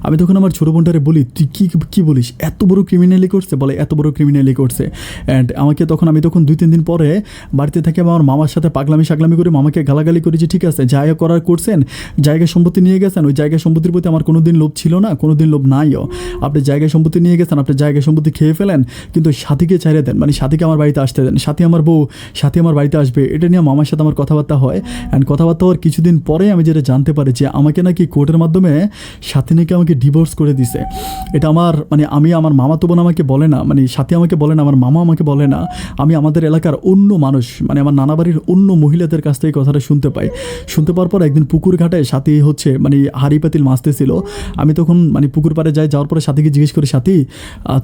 আমি তখন আমার ছোটো বোনটারে বলি তুই কী বলিস, এত বড় ক্রিমিনালি করছে, বলে এত বড় ক্রিমিনালি করছে। অ্যান্ড আমি তখন 2-3 দিন পরে বাড়িতে থেকে আমার মামার সাথে পাগলামি করে মামাকে গালাগালি করি যে ঠিক আছে জায়গা করার করছেন, জায়গা সম্পত্তি নিয়ে গেছেন, ওই জায়গা সম্পত্তির প্রতি আমার কোনো দিন লোভ ছিল না, কোনো দিন লোভ নাইও। আপনি জায়গা সম্পত্তি নিয়ে গেছেন, আপনি জায়গা সম্পত্তি খেয়ে ফেলেন, কিন্তু সাথীকে ছেড়ে দেন, মানে সাথীকে আমার বাড়িতে আসতে দেন, সাথী আমার বউ, সাথী আমার বাড়িতে আসবে। এটা নিয়ে মামার সাথে আমার কথাবার্তা হয়। অ্যান্ড কথাবার্তা হওয়ার কিছুদিন পরে আমি যেটা জানতে পারি যে আমাকে নাকি কোর্টের মাধ্যমে সাথী নাকি আমাকে ডিভোর্স করে দিছে। এটা আমার মামাতো বোন আমাকে বলে না, মানে সাথী আমাকে বলে না, আমার মামা আমাকে বলে না, আমি আমাদের এলাকার অন্য মানুষ, মানে আমার নানা বাড়ির অন্য মহিলাদের কাছ থেকে কথাটা শুনতে পাওয়ার পর একদিন পুকুর ঘাটে সাথী হচ্ছে মানে হাড়ি পাতিল মাছতেছিল। আমি তখন মানে পুকুর পাড়ে যাওয়ার পরে সাথীকে জিজ্ঞেস করি সাথী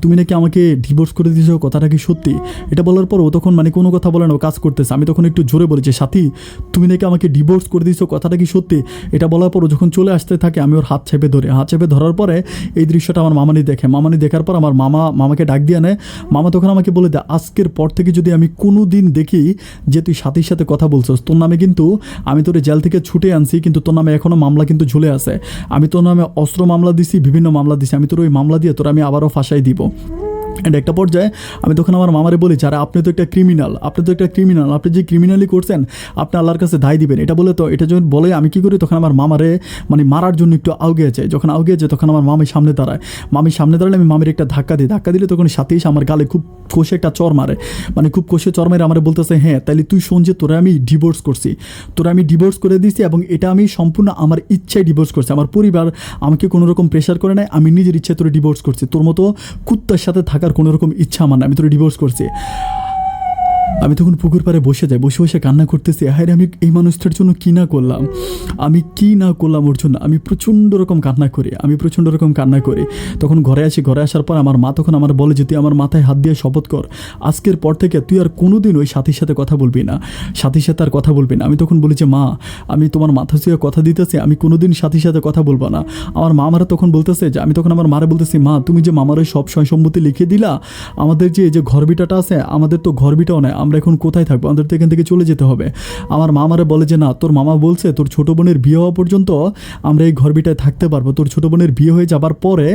তুমি নাকি আমাকে ডিভোর্স করে দিয়েছো, কথাটা কি সত্যি? এটা বলার পর ও তখন মানে কোনো কথা বলে না, ও কাজ করতেছে। আমি তখন একটু জোরে বলি যে সাথী তুমি নাকি আমাকে ডিভোর্স করে দিয়েছো, কথাটা কি সত্যি? এটা বলার পর ও যখন চলে আসতে থাকে আমি ওর হাত চেপে ধরার পরে এই দৃশ্যটা আমার মামানি দেখে। মামানি দেখার পর আমার মামাকে ডাক দিয়ে আনে। মামা তখন আমাকে বলে দেয় আজকের পর থেকে যদি আমি কোনো দিন দেখি যে তুই সাথীর সাথে কথা বলছস, তোর নামে কিন্তু আমি তোর জেল থেকে ছুটে আনছি, কিন্তু তোর নামে এখনও মামলা কিন্তু ঝুলে আছে। আমি তোর নামে অস্ত্র মামলা দিছি, বিভিন্ন মামলা দিছি, আমি তোর ওই মামলা দিয়ে তোর আমি আবারও ফাঁসাই দিব। অ্যান্ড একটা পর্যায়ে আমি তখন আমার মামারে বলি যারা আপনি তো একটা ক্রিমিনাল, আপনি যে ক্রিমিনালি করছেন আপনি আল্লাহর কাছে দায় দিবেন। এটা যখন বলে আমি কী করি, তখন আমার মামারে মানে মারার জন্য একটু আউগে যায়। যখন আউগে যায় তখন আমার মামি সামনে দাঁড়ায়। আমি মামির একটা ধাক্কা দিলে তখন সাথে এসে আমার গালে খুব কষে একটা চর মারে, মানে খুব কষে চর মারে আমার বলতেছে হ্যাঁ তাহলে তুই শোন যে তোরা আমি ডিভোর্স করে দিয়েছি, এবং এটা আমি সম্পূর্ণ আমার ইচ্ছায় ডিভোর্স করছি। আমার পরিবার আমাকে কোনো রকম প্রেশার করে নাই, আমি নিজের ইচ্ছায় তোরে ডিভোর্স করছি। তোর মতো কুত্তার সাথে থাকার কোনো রকম ইচ্ছা আমার না, আমি তোরে ডিভোর্স করছি। আমি তখন পুকুর পাড়ে বসে বসে কান্না করতেছি, হায় রে আমি এই মানুষটার জন্য কী না করলাম ওর জন্য। আমি প্রচণ্ড রকম কান্না করি। তখন ঘরে আসার পর আমার মা তখন আমার বলে যে তুই আমার মাথায় হাত দিয়ে শপথ কর, আজকের পর থেকে তুই আর কোনোদিন ওই সাথীর সাথে কথা বলবি না, আমি তখন বলি যে মা আমি তোমার মাথা ছুঁয়ে কথা দিতেছি, আমি কোনোদিন সাথীর সাথে কথা বলবো না। আমার মা আমারা তখন বলতেছে যে আমি তখন আমার মারে বলতেছি মা তুমি যে মামার ওই সব সয় সম্মতি লিখে দিলা, আমাদের যে এই যে ঘর বিটাটা আছে, আমাদের তো ঘর বিটাও নেই, আমরা এখন কোথায় থাকবো, আমাদের তো এখান থেকে চলে যেতে হবে। আমার মা আমারে বলে যে না তোর মামা বলছে তোর ছোটো বোনের বিয়ে হওয়া পর্যন্ত আমরা এই ঘর বিটায় থাকতে পারবো, তোর ছোটো বোনের বিয়ে হয়ে যাবার পরে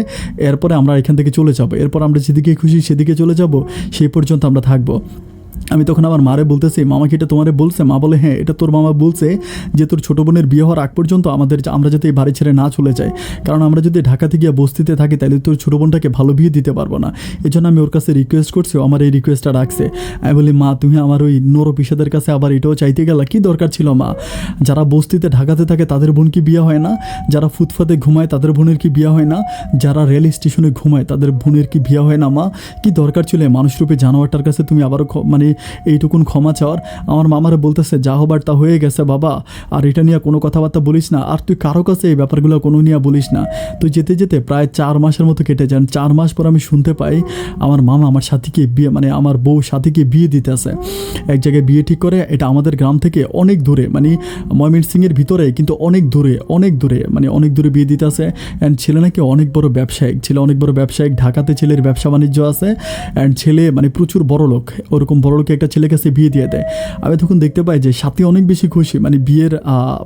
এরপরে আমরা এখান থেকে চলে যাবো, এরপর আমরা যেদিকে খুশি সেদিকে চলে যাব, সেই পর্যন্ত আমরা থাকবো। আমি তখন আমার মারে বলতেছি মামা কি এটা তোমারে বলছে? মা বলে হ্যাঁ এটা তোর মামা বলছে যে তোর ছোটো বোনের বিয়ে হওয়ার আগ পর্যন্ত আমরা যাতে এই বাড়ি ছেড়ে না চলে যাই, কারণ আমরা যদি ঢাকাতে গিয়ে বস্তিতে থাকি তাহলে তোর ছোটো বোনটাকে ভালো বিয়ে দিতে পারবো না। এই জন্য আমি ওর কাছে রিকোয়েস্ট করছি, আমার এই রিকোয়েস্টটা রাখছে। আমি বলি মা তুমি আমার ওই নরপিসাদের কাছে আবার এটাও চাইতে গেলা, কী দরকার ছিল মা? যারা বস্তিতে ঢাকাতে থাকে তাদের বোন কি বিয়ে হয় না? যারা ফুটপাতে ঘুমায় তাদের বোনের কি বিয়ে হয় না? যারা রেল স্টেশনে ঘুমায় তাদের বোনের কি বিয়ে হয় না? মা কি দরকার ছিল মানুষরূপে জানোয়ারটার কাছে তুমি আবারও মানে এইটুকুন ক্ষমা চাওয়ার? আমার মামারা বলতেছে যা হবার তা হয়ে গেছে বাবা, আর এটা নিয়ে কোনো কথাবার্তা বলিস না, আর তুই কারো কাছে এই ব্যাপারগুলো কোনো নিয়ে বলিস না। তুই যেতে যেতে প্রায় 4 মাসের মতো কেটে যান। 4 মাস পর আমি শুনতে পাই আমার মামা আমার সাথীকে বিয়ে মানে আমার বউ সাথীকে বিয়ে দিতে আসে। এক জায়গায় বিয়ে ঠিক করে, এটা আমাদের গ্রাম থেকে অনেক দূরে, মানে ময়মনসিংহের ভিতরে কিন্তু অনেক দূরে মানে অনেক দূরে বিয়ে দিতে আসে। অ্যান্ড ছেলে নাকি অনেক বড় ব্যবসায়িক, ঢাকাতে ছেলের ব্যবসা বাণিজ্য আছে। অ্যান্ড ছেলে মানে প্রচুর বড় লোক, ওরকম বড় লোকে একটা ছেলে কাছে বিয়ে দিয়ে দেয়। আমি তখন দেখতে পাই যে সাথী অনেক বেশি খুশি, মানে বিয়ের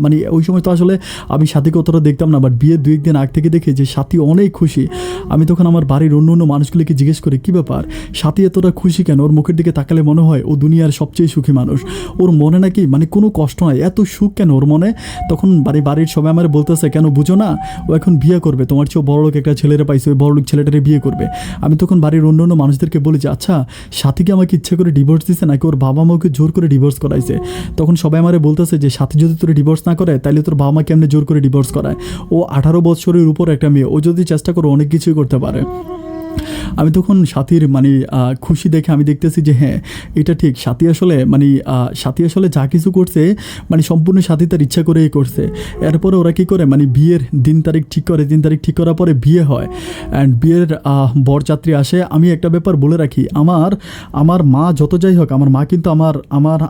মানে ওই সময় তো আসলে আমি সাথীকে অতটা দেখতাম না, বাট বিয়ের 2-1 দিন আগ থেকে দেখি যে সাথী অনেক খুশি। আমি তখন আমার বাড়ির অন্য মানুষগুলিকে জিজ্ঞেস করি কী ব্যাপার, সাথী এতটা খুশি কেন? ওর মুখের দিকে তাকালে মনে হয় ও দুনিয়ার সবচেয়ে সুখী মানুষ, ওর মনে নাকি মানে কোনো কষ্ট নাই, এত সুখ কেন ওর মনে? তখন বাড়ির সবাই আমার বলতেছে কেন বুঝো না, ও এখন বিয়ে করবে, তোমার চেয়েও বড় লোক একটা ছেলেরা পাইছে, ওই বড় লোক ছেলেটারে বিয়ে করবে। আমি তখন বাড়ির অন্য মানুষদেরকে বলি যে আচ্ছা সাথীকে আমাকে ইচ্ছে করে ডিভোর্স দিছে নাকি ওর বাবা মাকে জোর করে ডিভোর্স করাইছে? তখন সবাই আমারে বলতেছে যে সাথী যদি তোর ডিভোর্স না করে তাহলে তোর বাবা মা কেমনে জোর করে ডিভোর্স করায়? ও 18 বছরের উপর একটা মেয়ে, ও যদি চেষ্টা করে অনেক কিছুই করতে পারে। আমি তখন সাথীর মানে খুশি দেখে আমি দেখতেছি যে হ্যাঁ এটা ঠিক, সাথী আসলে যা কিছু করছে মানে সম্পূর্ণ সাথী তার ইচ্ছা করেই করছে। এরপরে ওরা কী করে মানে বিয়ের দিন তারিখ ঠিক করার পরে বিয়ে হয়। অ্যান্ড বিয়ের বরযাত্রী আসে। আমি একটা ব্যাপার বলে রাখি, আমার মা যত যাই হোক আমার মা কিন্তু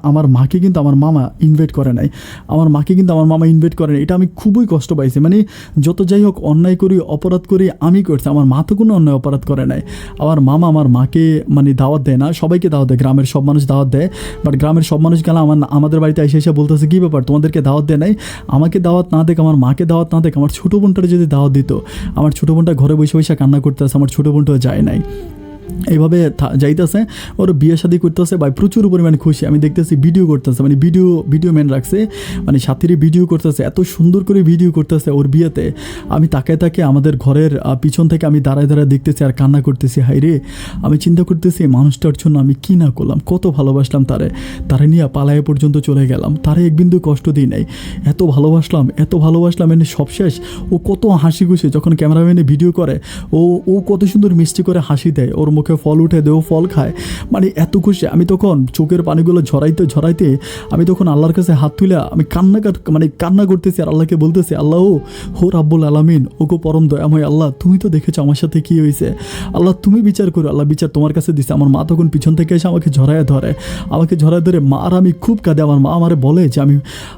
আমার মাকে কিন্তু আমার মামা ইনভাইট করে নাই, এটা আমি খুবই কষ্ট পাইছি। মানে যত যাই হোক অন্যায় করি অপরাধ করি আমি করছি, আমার মা তো কোনো অন্যায় অপরাধ করে নাই। আমার মামা আমার মাকে মানে দাওয়াত দেয় না, সবাইকে দাওয়াত দেয়, গ্রামের সব মানুষ দাওয়াত দেয়। বাট গ্রামের সব মানুষ গেলে আমাদের বাড়িতে এসে বলতেছে কী ব্যাপার তোমাদেরকে দাওয়াত দেয় নাই? আমাকে দাওয়াত না দেখ, আমার মাকে দাওয়াত না দেখ, আমার ছোটো বোনটারে যদি দাওয়াত দিত। আমার ছোটো বোনটা ঘরে বসে কান্না করতেছে, আমার ছোটো বোনটাও যায় নাই। এইভাবে যাইতেছে, ওর বিয়ে শাদী করতেছে ভাই, প্রচুর পরিমাণে খুশি। আমি দেখতেছি ভিডিও করতেছে, মানে ভিডিও ম্যান রাখছে, মানে সাথীরই ভিডিও করতেছে, এত সুন্দর করে ভিডিও করতেছে ওর বিয়েতে। আমি তাকে আমাদের ঘরের পিছন থেকে আমি দাঁড়ায় দেখতেছি আর কান্না করতেছি। হাই রে, আমি চিন্তা করতেছি মানুষটার জন্য আমি কী না করলাম, কত ভালোবাসলাম তারে নিয়ে পালায়ে পর্যন্ত চলে গেলাম, তারে এক বিন্দু কষ্ট দিই নাই, এত ভালোবাসলাম এনে সব শেষ। ও কত হাসি খুশি যখন ক্যামেরাম্যানে ভিডিও করে, ও কত সুন্দর মিষ্টি করে হাসি দেয়, ওর মুখে ফল উঠে দেও ফল খায়, মানে এত খুশি। আমি তখন চোখের পানিগুলো ঝরাইতে ঝরাইতে আমি তখন আল্লাহর কাছে হাত তুলে আমি কান্না করতেছি আর আল্লাহকে বলতেছি, আল্লাহ হো রাব্বুল আলামিন, ওগো পরম দয়াময় আল্লাহ, তুমি তো দেখেছো আমার সাথে কি হয়েছে, আল্লাহ তুমি বিচার করো, আল্লাহ বিচার তোমার কাছে দিছে। আমার মা তখন পিছন থেকে এসে আমাকে ঝরাইয়া ধরে মা আর আমি খুব কাঁদে। আমার মা আমারে বলে যে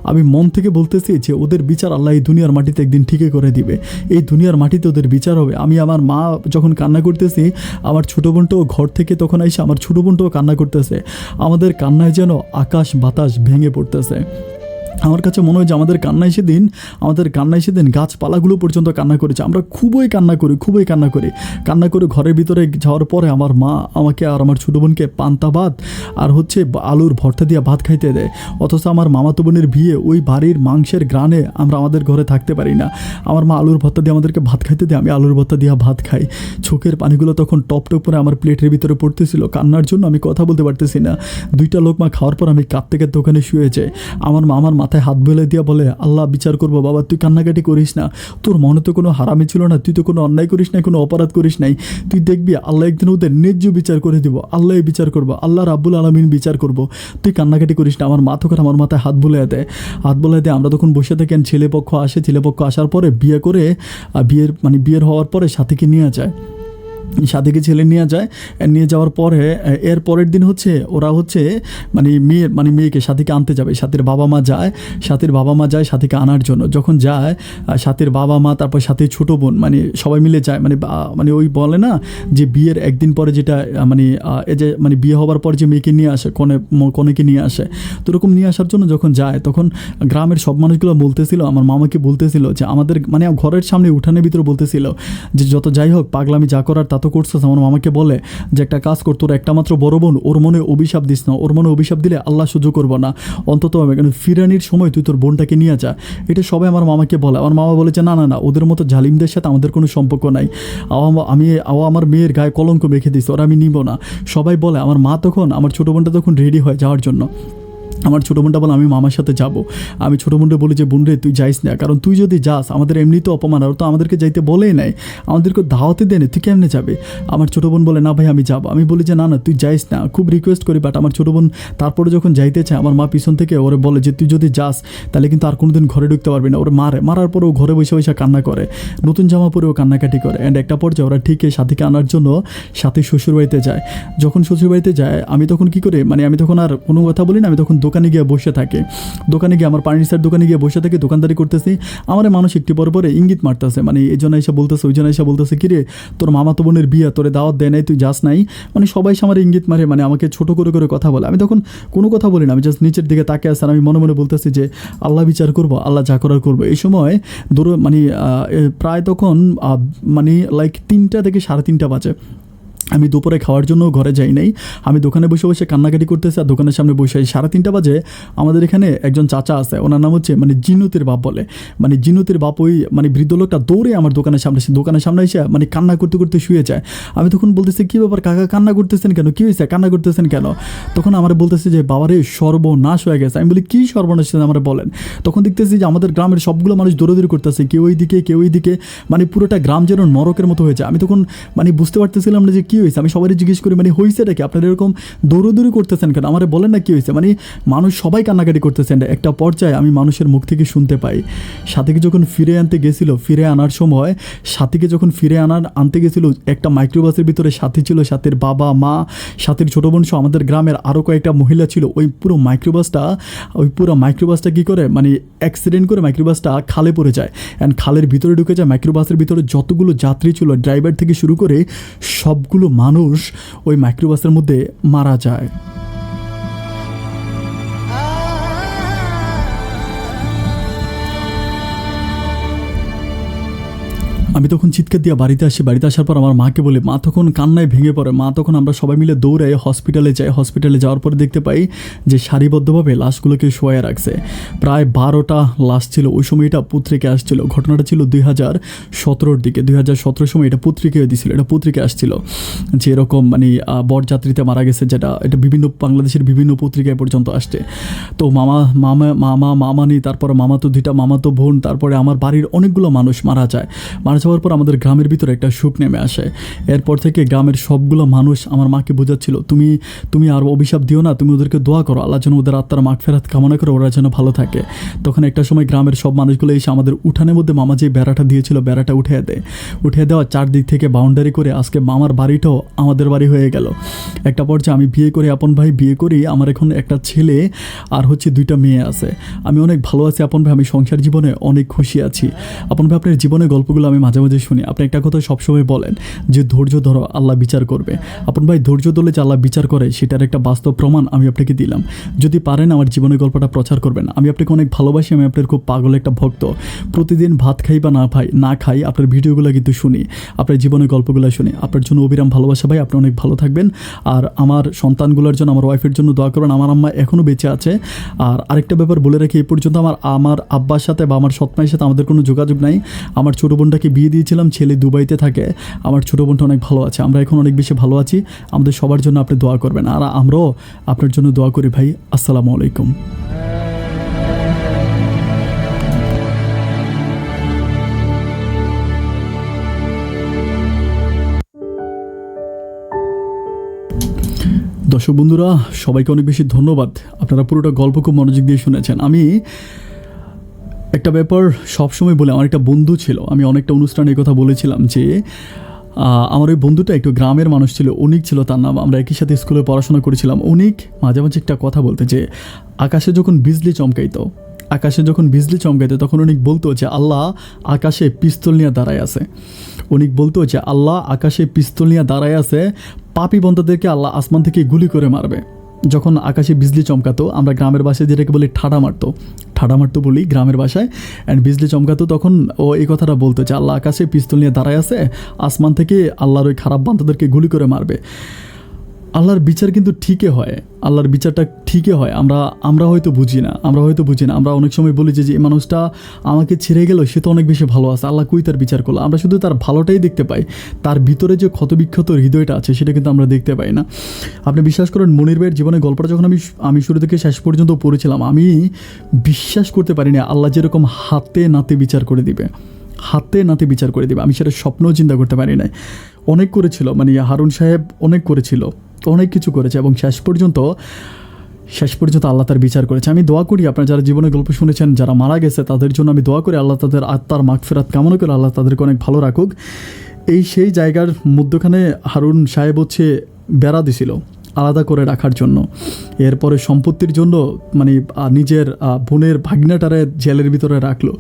আমি মন থেকে বলতেছি যে ওদের বিচার আল্লাহ এই দুনিয়ার মাটিতে একদিন ঠিকই করে দিবে, এই দুনিয়ার মাটিতে ওদের বিচার হবে। আমার মা যখন কান্না করতেছি, আমার ছোটো বোনটাও ঘর থেকে তখন এসে আমার ছোটো বোনটাও কান্না করতেছে। আমাদের কান্নায় যেন আকাশ বাতাস ভেঙে পড়তেছে। আমার কাছে মনে হয় যে আমাদের কান্নায় সেদিন গাছপালাগুলো পর্যন্ত কান্না করেছে। আমরা খুবই কান্না করি। ঘরের ভিতরে যাওয়ার পরে আমার মা আমাকে আর আমার ছোটো বোনকে পান্তা ভাত আর আলুর ভর্তা দিয়ে ভাত খাইতে দেয়। অথচ আমার মামাতো বোনের বিয়ে, ওই বাড়ির মাংসের গ্রানে আমরা আমাদের ঘরে থাকতে পারি না। আমার মা আলুর ভর্তা দিয়ে আমাদেরকে ভাত খাইতে দেয়, আমি আলুর ভর্তা দিয়ে ভাত খাই। চোখের পানিগুলো তখন টপ করে আমার প্লেটের ভিতরে পড়তেছিল। কান্নার জন্য আমি কথা বলতে পারতেছি না। 2টা লোকমা খাওয়ার পর আমি কাঁদতে ওখানে শুয়ে যাই। আমার মা আমার মাথায় হাত বেলে দিয়া বলে, আল্লাহ বিচার করবো বাবা, তুই কান্নাকাটি করিস না, তোর মনে তো কোনো হারামি ছিল না, তুই তো কোনো অন্যায় করিস নাই, কোনো অপরাধ করিস নাই, তুই দেখবি আল্লাহ একদিন ওদের ন্যায্য বিচার করে দিব, আল্লাহ বিচার করবো, আল্লাহ রাব্বুল আলামিন বিচার করবো, তুই কান্নাকাটি করিস না। আমার মা তখন আমার মাথায় হাত বুলে দেয়। আমরা তখন বসে থাকেন। ছেলেপক্ষ আসার পরে বিয়ের হওয়ার পরে সাথীকে নিয়ে যায়। সাথীকে ছেলে নিয়ে যাওয়ার পরে এর পরের দিন ওরা মেয়েকে সাথীকে আনতে যাবে। সাথীর বাবা মা যায় সাথীকে আনার জন্য। যখন যায় সাথীর বাবা মা, তারপর সাথীর ছোটো বোন, সবাই মিলে যায়। ওই বলে না যে বিয়ের একদিন পরে যেটা বিয়ে হওয়ার পর যে মেয়েকে নিয়ে আসে, কনেকে নিয়ে আসে, তো এরকম নিয়ে আসার জন্য যখন যায়, তখন গ্রামের সব মানুষগুলো বলতেছিল, আমার মামাকে বলতেছিল যে আমাদের ঘরের সামনে উঠানের ভিতরে বলতেছিল যে যত যাই হোক পাগলামি যা করার তা তো করছিস। আমার মামাকে বলে যে একটা কাজ কর, তোর একটা মাত্র বড় বোন, ওর মনে অভিশাপ দিস না, ওর মনে অভিশাপ দিলে আল্লাহ সহ্য করবো না, অন্তত ফিরানির সময় তুই তোর বোনটাকে নিয়ে যা। এটা সবাই আমার মামাকে বলে। আমার মামা বলে যে না, ওদের মতো জালিমদের সাথে আমাদের কোনো সম্পর্ক নাই, আমার মেয়ের গায়ে কলঙ্ক মেখে দিস, ওরা আমি নিব না, সবাই বলে। আমার মা তখন, আমার ছোটো বোনটা তখন রেডি হয় যাওয়ার জন্য। আমার ছোটো বোনটা বলে আমি মামার সাথে যাব। আমি ছোটো বোনটা বলি যে বোন রে তুই যাইস না, কারণ তুই যদি যাস আমাদের এমনিতে অপমান, আর তো আমাদেরকে যাইতে বলেই নাই, আমাদেরকে দাওয়াতে দেয় না, তুই কেমনে যাবে। আমার ছোটো বোন বলে না ভাই আমি যাব। আমি বলি যে না তুই যাইস না, খুব রিকোয়েস্ট করি। বাট আমার ছোটো বোন তারপরে যখন যাইতে চায়, আমার মা পিছন থেকে ওরে বলে যে তুই যদি যাস তাহলে কিন্তু আর কোনোদিন ঘরে ঢুকতে পারবি না। ওরে মারার পরে ও ঘরে বসে কান্না করে, নতুন জামা পরে ও কান্নাকাটি করে। অ্যান্ড একটা পর্যায়ে ওরা ঠিক সাথীকে আনার জন্য সাথীর শ্বশুরবাড়িতে যায়। যখন শ্বশুরবাড়িতে যায়, আমি তখন কী করে আমি তখন আর কোনো কথা বলি না, আমি তখন দোকানে গিয়ে বসে থাকি। আমার ফার্নিচার দোকানে গিয়ে বসে থেকে দোকানদারি করতেছি। আমার মানুষ একটু পরে ইঙ্গিত মারতেছে, এই জন্য এসে বলতেছে, ওই জন্য এসে বলতেছে, কিরে তোর মামাতো বোনের বিয়ে, তোরে দাওয়াত দেয় নাই, তুই যাস নাই, সবাই আমার ইঙ্গিত মারে, আমাকে ছোট করে কথা বলে। আমি তখন কোনো কথা বলি না, আমি জাস্ট নিচের দিকে তাকিয়ে আসি। আমি মনে মনে বলতেছি যে আল্লাহ বিচার করবো, আল্লাহ যা করার করবো। এই সময় প্রায় তখন 3টা থেকে 3:30 বাজে। আমি দুপুরে খাওয়ার জন্য ঘরে যাই নাই, আমি দোকানে বসে কান্নাকাটি করতেছি আর দোকানের সামনে বসে। 3:30 বাজে আমাদের এখানে একজন চাচা আছে, ওনার নাম জিনুতির বাপ বলে। জিনুতির বাপ, ওই বৃদ্ধ লোকটা দৌড়ে আমার দোকানের সামনে এসে কান্না করতে শুয়ে যায়। আমি তখন বলতেছি কী ব্যাপার কাকা, কান্না করতেছেন কেন, কী হয়েছে, কান্না করতেছেন কেন? তখন আমার বলতেছে যে বাবারে সর্বনাশ হয়ে গেছে। আমি বলি কী সর্বনাশ আমার বলেন? তখন দেখতেছি যে আমাদের গ্রামের সবগুলো মানুষ দৌড়াদৌড়ি করতেছে, কেউ ওই দিকে, পুরোটা গ্রাম যেন নরকের মতো হয়ে যায়। আমি তখন বুঝতে পারতেছিলাম না যে কী হয়েছে। আমি সবাই জিজ্ঞেস করি হয়েছেটা কি, আপনারা এরকম দৌড়দৌড়ি করতেছেন কেন, আমার বলেন না কী হয়েছে। মানুষ সবাই কান্নাকাটি করতেছেন। একটা পর্যায়ে আমি মানুষের মুখ থেকে শুনতে পাই, সাথীকে যখন ফিরে আনার সময়, আনতে গেছিল একটা মাইক্রোবাসের ভিতরে সাথী ছিল, সাথীর বাবা মা, সাথীর ছোটো বোন সহ আমাদের গ্রামের আরও কয়েকটা মহিলা ছিল। ওই পুরো মাইক্রোবাসটা কী করে অ্যাক্সিডেন্ট করে মাইক্রোবাসটা খালে পড়ে যায়। অ্যান্ড খালের ভিতরে ঢুকে যায়। মাইক্রোবাসের ভিতরে যতগুলো যাত্রী ছিল, ড্রাইভার থেকে শুরু করে সবগুলো মানুষ ওই মাইক্রোবাসের মধ্যে মারা যায়। আমি তখন চিৎকার দিয়ে বাড়িতে আসার পর আমার মাকে বলি, মা তখন কান্নায় ভেঙে পড়ে। তখন আমরা সবাই মিলে দৌড়ে হসপিটালে যাওয়ার পরে দেখতে পাই যে সারিবদ্ধভাবে লাশগুলোকে শোয়া রাখছে। প্রায় 12টা লাশ ছিল। ওই সময় এটা পত্রিকায় আসছিল। ঘটনাটা ছিল 2017 দিকে। 2017 সময় এটা পত্রিকায় দিছিল, এটা পত্রিকায় আসছিল যে এরকম বরযাত্রীতে মারা গেছে, এটা বাংলাদেশের বিভিন্ন পত্রিকায় পর্যন্ত আসছে। তো মামানি, তারপরে মামাতো 2টা মামাতো বোন, তারপরে আমার বাড়ির অনেকগুলো মানুষ মারা যায়। যাওয়ার পর আমাদের গ্রামের ভিতরে একটা সুখ নেমে আসে। এরপর থেকে গ্রামের সবগুলো মানুষ আমার মাকে বোঝাচ্ছিল, তুমি আর অভিশাপ দিও না, তুমি ওদেরকে দোয়া করো, আল্লাহ যেন ওদের আত্মার মাগফিরাত কামনা করে ওরা যেন ভালো থাকে। তখন একটা সময় গ্রামের সব মানুষগুলো এসে আমাদের উঠানের মধ্যে মামা যে বেড়াটা দিয়েছিল বেড়াটা উঠিয়ে দেওয়া চারদিক থেকে বাউন্ডারি করে আজকে মামার বাড়িটাও আমাদের বাড়ি হয়ে গেল। একটা পর্যায়ে আমি বিয়ে করি, আপন ভাই বিয়ে করি, আমার এখন একটা ছেলে আর হচ্ছে 2টা মেয়ে আছে। আমি অনেক ভালো আছি আপন ভাই, আমি সংসার জীবনে অনেক খুশি আছি। আপন ভাই, আপনার জীবনের গল্পগুলো আমি মাঝে মাঝে শুনি। আপনি একটা কথা সবসময় বলেন যে ধৈর্য ধরো, আল্লাহ বিচার করবে। আপন ভাই, ধৈর্য ধরলে যে আল্লাহ বিচার করে সেটার একটা বাস্তব প্রমাণ আমি আপনাকে দিলাম। যদি পারেন আমার জীবনের গল্পটা প্রচার করবেন। আমি আপনাকে অনেক ভালোবাসি, আমি আপনার খুব পাগল একটা ভক্ত। প্রতিদিন ভাত খাই বা না খাই আপনার ভিডিওগুলো কিন্তু শুনি, আপনার জীবনের গল্পগুলো শুনি। আপনার জন্য অবিরাম ভালোবাসা ভাই, আপনি অনেক ভালো থাকবেন। আর আমার সন্তানগুলোর জন্য, আমার ওয়াইফের জন্য দোয়া করবেন। আমার আম্মা এখনও বেঁচে আছে। আর আরেকটা ব্যাপার বলে রাখি, এই পর্যন্ত আমার আব্বার সাথে বা আমার সৎমায়ের সাথে আমাদের কোনো যোগাযোগ নাই। আমার ছোটো বোনটাকে বিয়ে দিয়েছিলাম, ছেলে দুবাইতে থাকে। আমার ছোটো বোনটা অনেক ভালো আছে, আমরা এখন অনেক বেশি ভালো আছি। আমাদের সবার জন্য আপনি দোয়া করবেন, আর আমরাও আপনার জন্য দোয়া করি ভাই। আসসালামু আলাইকুম। দর্শক বন্ধুরা, সবাইকে অনেক বেশি ধন্যবাদ। আপনারা পুরোটা গল্প খুব মনোযোগ দিয়ে শুনেছেন। আমি একটা ব্যাপার সবসময় বলে, আমার একটা বন্ধু ছিল, আমি অনেকটা অনুষ্ঠানে এই কথা বলেছিলাম যে আমার ওই বন্ধুটা একটু গ্রামের মানুষ ছিল, অনিক ছিল তার নাম। আমরা একই সাথে স্কুলে পড়াশোনা করেছিলাম। অনিক মাঝে মাঝে একটা কথা বলতে যে আকাশে যখন বিজলি চমকাইতো তখন অনেক বলতো যে আল্লাহ আকাশে পিস্তল নিয়ে দাঁড়ায় আছে। অনেক বলতো যে আল্লাহ আকাশে পিস্তল নিয়ে দাঁড়ায় আছে, পাপী বন্দাদেরকে আল্লাহ আসমান থেকে গুলি করে মারবে। যখন আকাশে বিজলি চমকাতো, আমরা গ্রামের ভাষায় যেটাকে বলি ঠাডা মারতো বলি গ্রামের ভাষায়, অ্যান্ড বিজলি চমকাতো, তখন ও এই কথাটা বলতো যে আল্লাহ আকাশে পিস্তল নিয়ে দাঁড়ায় আছে, আসমান থেকে আল্লাহর ওই খারাপ বান্দাদেরকে গুলি করে মারবে। আল্লাহর বিচার কিন্তু ঠিকই হয়, আল্লাহর বিচারটা ঠিকই হয়। আমরা হয়তো বুঝি না। আমরা অনেক সময় বলি যে এই মানুষটা আমাকে ছেড়ে গেল, সে তো অনেক বেশি ভালো আছে, আল্লাহ কই তার বিচার করলো। আমরা শুধু তার ভালোটাই দেখতে পাই, তার ভিতরে যে ক্ষতবিক্ষত হৃদয়টা আছে সেটা কিন্তু আমরা দেখতে পাই না। আপনি বিশ্বাস করেন, মনির ভাইয়ের জীবনের গল্পটা যখন আমি শুরু থেকে শেষ পর্যন্ত পড়েছিলাম, আমি বিশ্বাস করতে পারিনি আল্লাহ যেরকম হাতে নাতে বিচার করে দিবে। আমি সেটা স্বপ্নও চিন্তা করতে পারি নাই। অনেক করেছিল, মানে হারুন সাহেব অনেক করেছিল, অনেক কিছু করেছে, এবং শেষ পর্যন্ত আল্লাহ তার বিচার করেছে। আমি দোয়া করি আপনারা যারা জীবনের গল্প শুনেছেন, যারা মারা গেছে তাদের জন্য আমি দোয়া করি আল্লাহ তাদের আত্মার মাগফিরাত কামনা করে আল্লাহ তাদেরকে অনেক ভালো রাখুক। সেই জায়গার মধ্যখানে হারুন সাহেব হচ্ছে বেড়া দিছিল আলাদা করে রাখার জন্য। এরপরে সম্পত্তির জন্য মানে নিজের বোনের ভাগনাটারে জেলের ভিতরে রাখলো,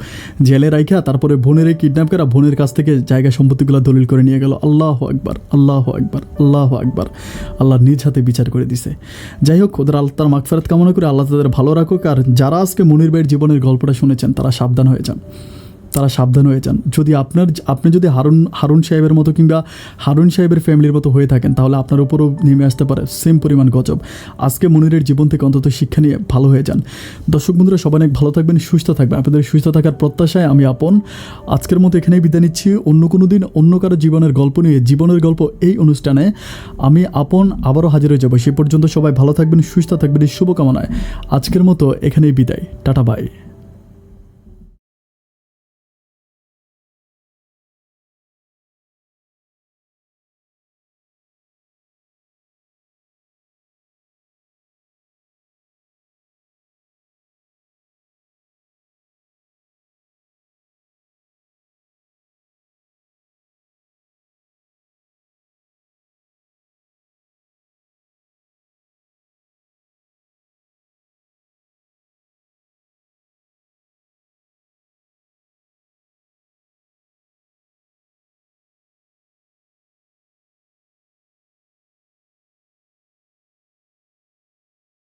জেলে রাখা তারপরে বোনের কিডন্যাপ করা, বোনের কাছ থেকে জায়গা সম্পত্তিগুলো দলিল করে নিয়ে গেল। আল্লাহু আকবার, আল্লাহু আকবার, আল্লাহু আকবার। আল্লাহ নিজ হাতে বিচার করে দিছে। যাই হোক, ওদের আল্লাহর মাগফিরাত কামনা করে আল্লাহ তাদের ভালো রাখুক। আর যারা আজকে মনির ভাইয়ের জীবনের গল্পটা শুনেছেন তারা সাবধান হয়ে যান। যদি আপনি যদি হারুন সাহেবের মতো কিংবা হারুন সাহেবের ফ্যামিলির মতো হয়ে থাকেন, তাহলে আপনার উপরও নেমে আসতে পারে সেম পরিমাণ গজব। আজকে মনিরের জীবন থেকে অন্তত শিক্ষা নিয়ে ভালো হয়ে যান। দর্শক বন্ধুরা, সবাই অনেক ভালো থাকবেন, সুস্থ থাকবেন। আপনাদের সুস্থ থাকার প্রত্যাশায় আমি আজকের মতো এখানেই বিদায় নিচ্ছি। অন্য কোনো দিন অন্য কারো জীবনের গল্প নিয়ে, জীবনের গল্প এই অনুষ্ঠানে আমি আবারও হাজির হয়ে যাব। সে পর্যন্ত সবাই ভালো থাকবেন, সুস্থ থাকবেন, এই শুভকামনায় আজকের মতো এখানেই বিদায়। টাটা, বাই।